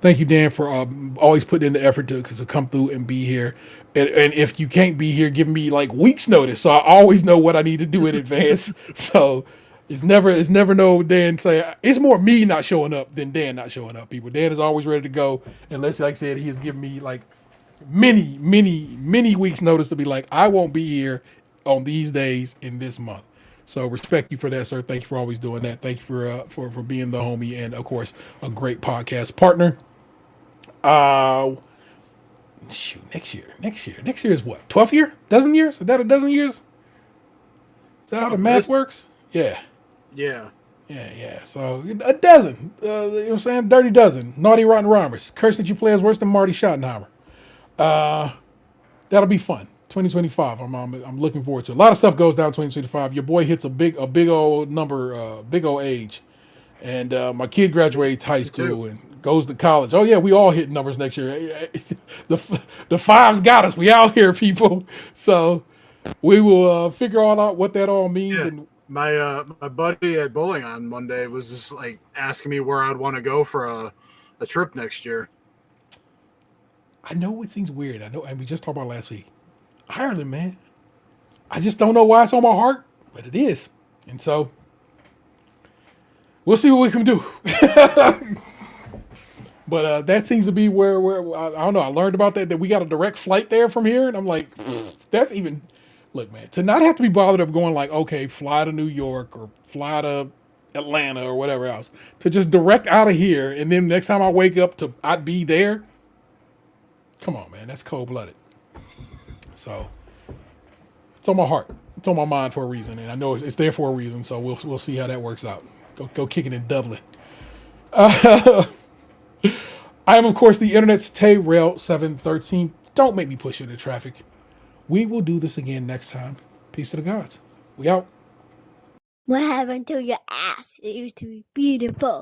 Thank you, Dan, for always putting in the effort to come through and be here. And if you can't be here, give me like weeks notice, so I always know what I need to do in advance. So it's never no Dan say, it's more me not showing up than Dan not showing up. People, Dan is always ready to go, unless, like I said, he has given me like many weeks notice to be like, I won't be here on these days in this month. So respect you for that, sir. Thank you for always doing that. Thank you for being the homie and, of course, a great podcast partner. Next year is what? 12th year? Dozen years? Is that a dozen years? Is that how the math works? Yeah. So a dozen. You know what I'm saying? Dirty dozen. Naughty rotten rhymers. Curse that you play is worse than Marty Schottenheimer. That'll be fun. 2025. I'm looking forward to it. A lot of stuff goes down 2025. Your boy hits a big old number, big old age. And my kid graduates high school and goes to college. Oh yeah, we all hit numbers next year. The fives got us. We out here, people. So we will figure all out what that all means. Yeah. And my buddy at bowling on Monday was just like asking me where I'd want to go for a trip next year. I know it seems weird. I know, and we just talked about last week. Ireland, man. I just don't know why it's on my heart, but it is. And so we'll see what we can do. But that seems to be where I don't know. I learned about that we got a direct flight there from here, and I'm like, that's even. Look, man, to not have to be bothered of going like, okay, fly to New York or fly to Atlanta or whatever else, to just direct out of here, and then next time I wake up I'd be there. Come on, man, that's cold blooded. So it's on my heart, it's on my mind for a reason, and I know it's there for a reason. So we'll see how that works out. Go kicking in Dublin. I am, of course, the internet's Tay-Rail 713. Don't make me push you into traffic. We will do this again next time. Peace to the gods. We out. What happened to your ass? It used to be beautiful.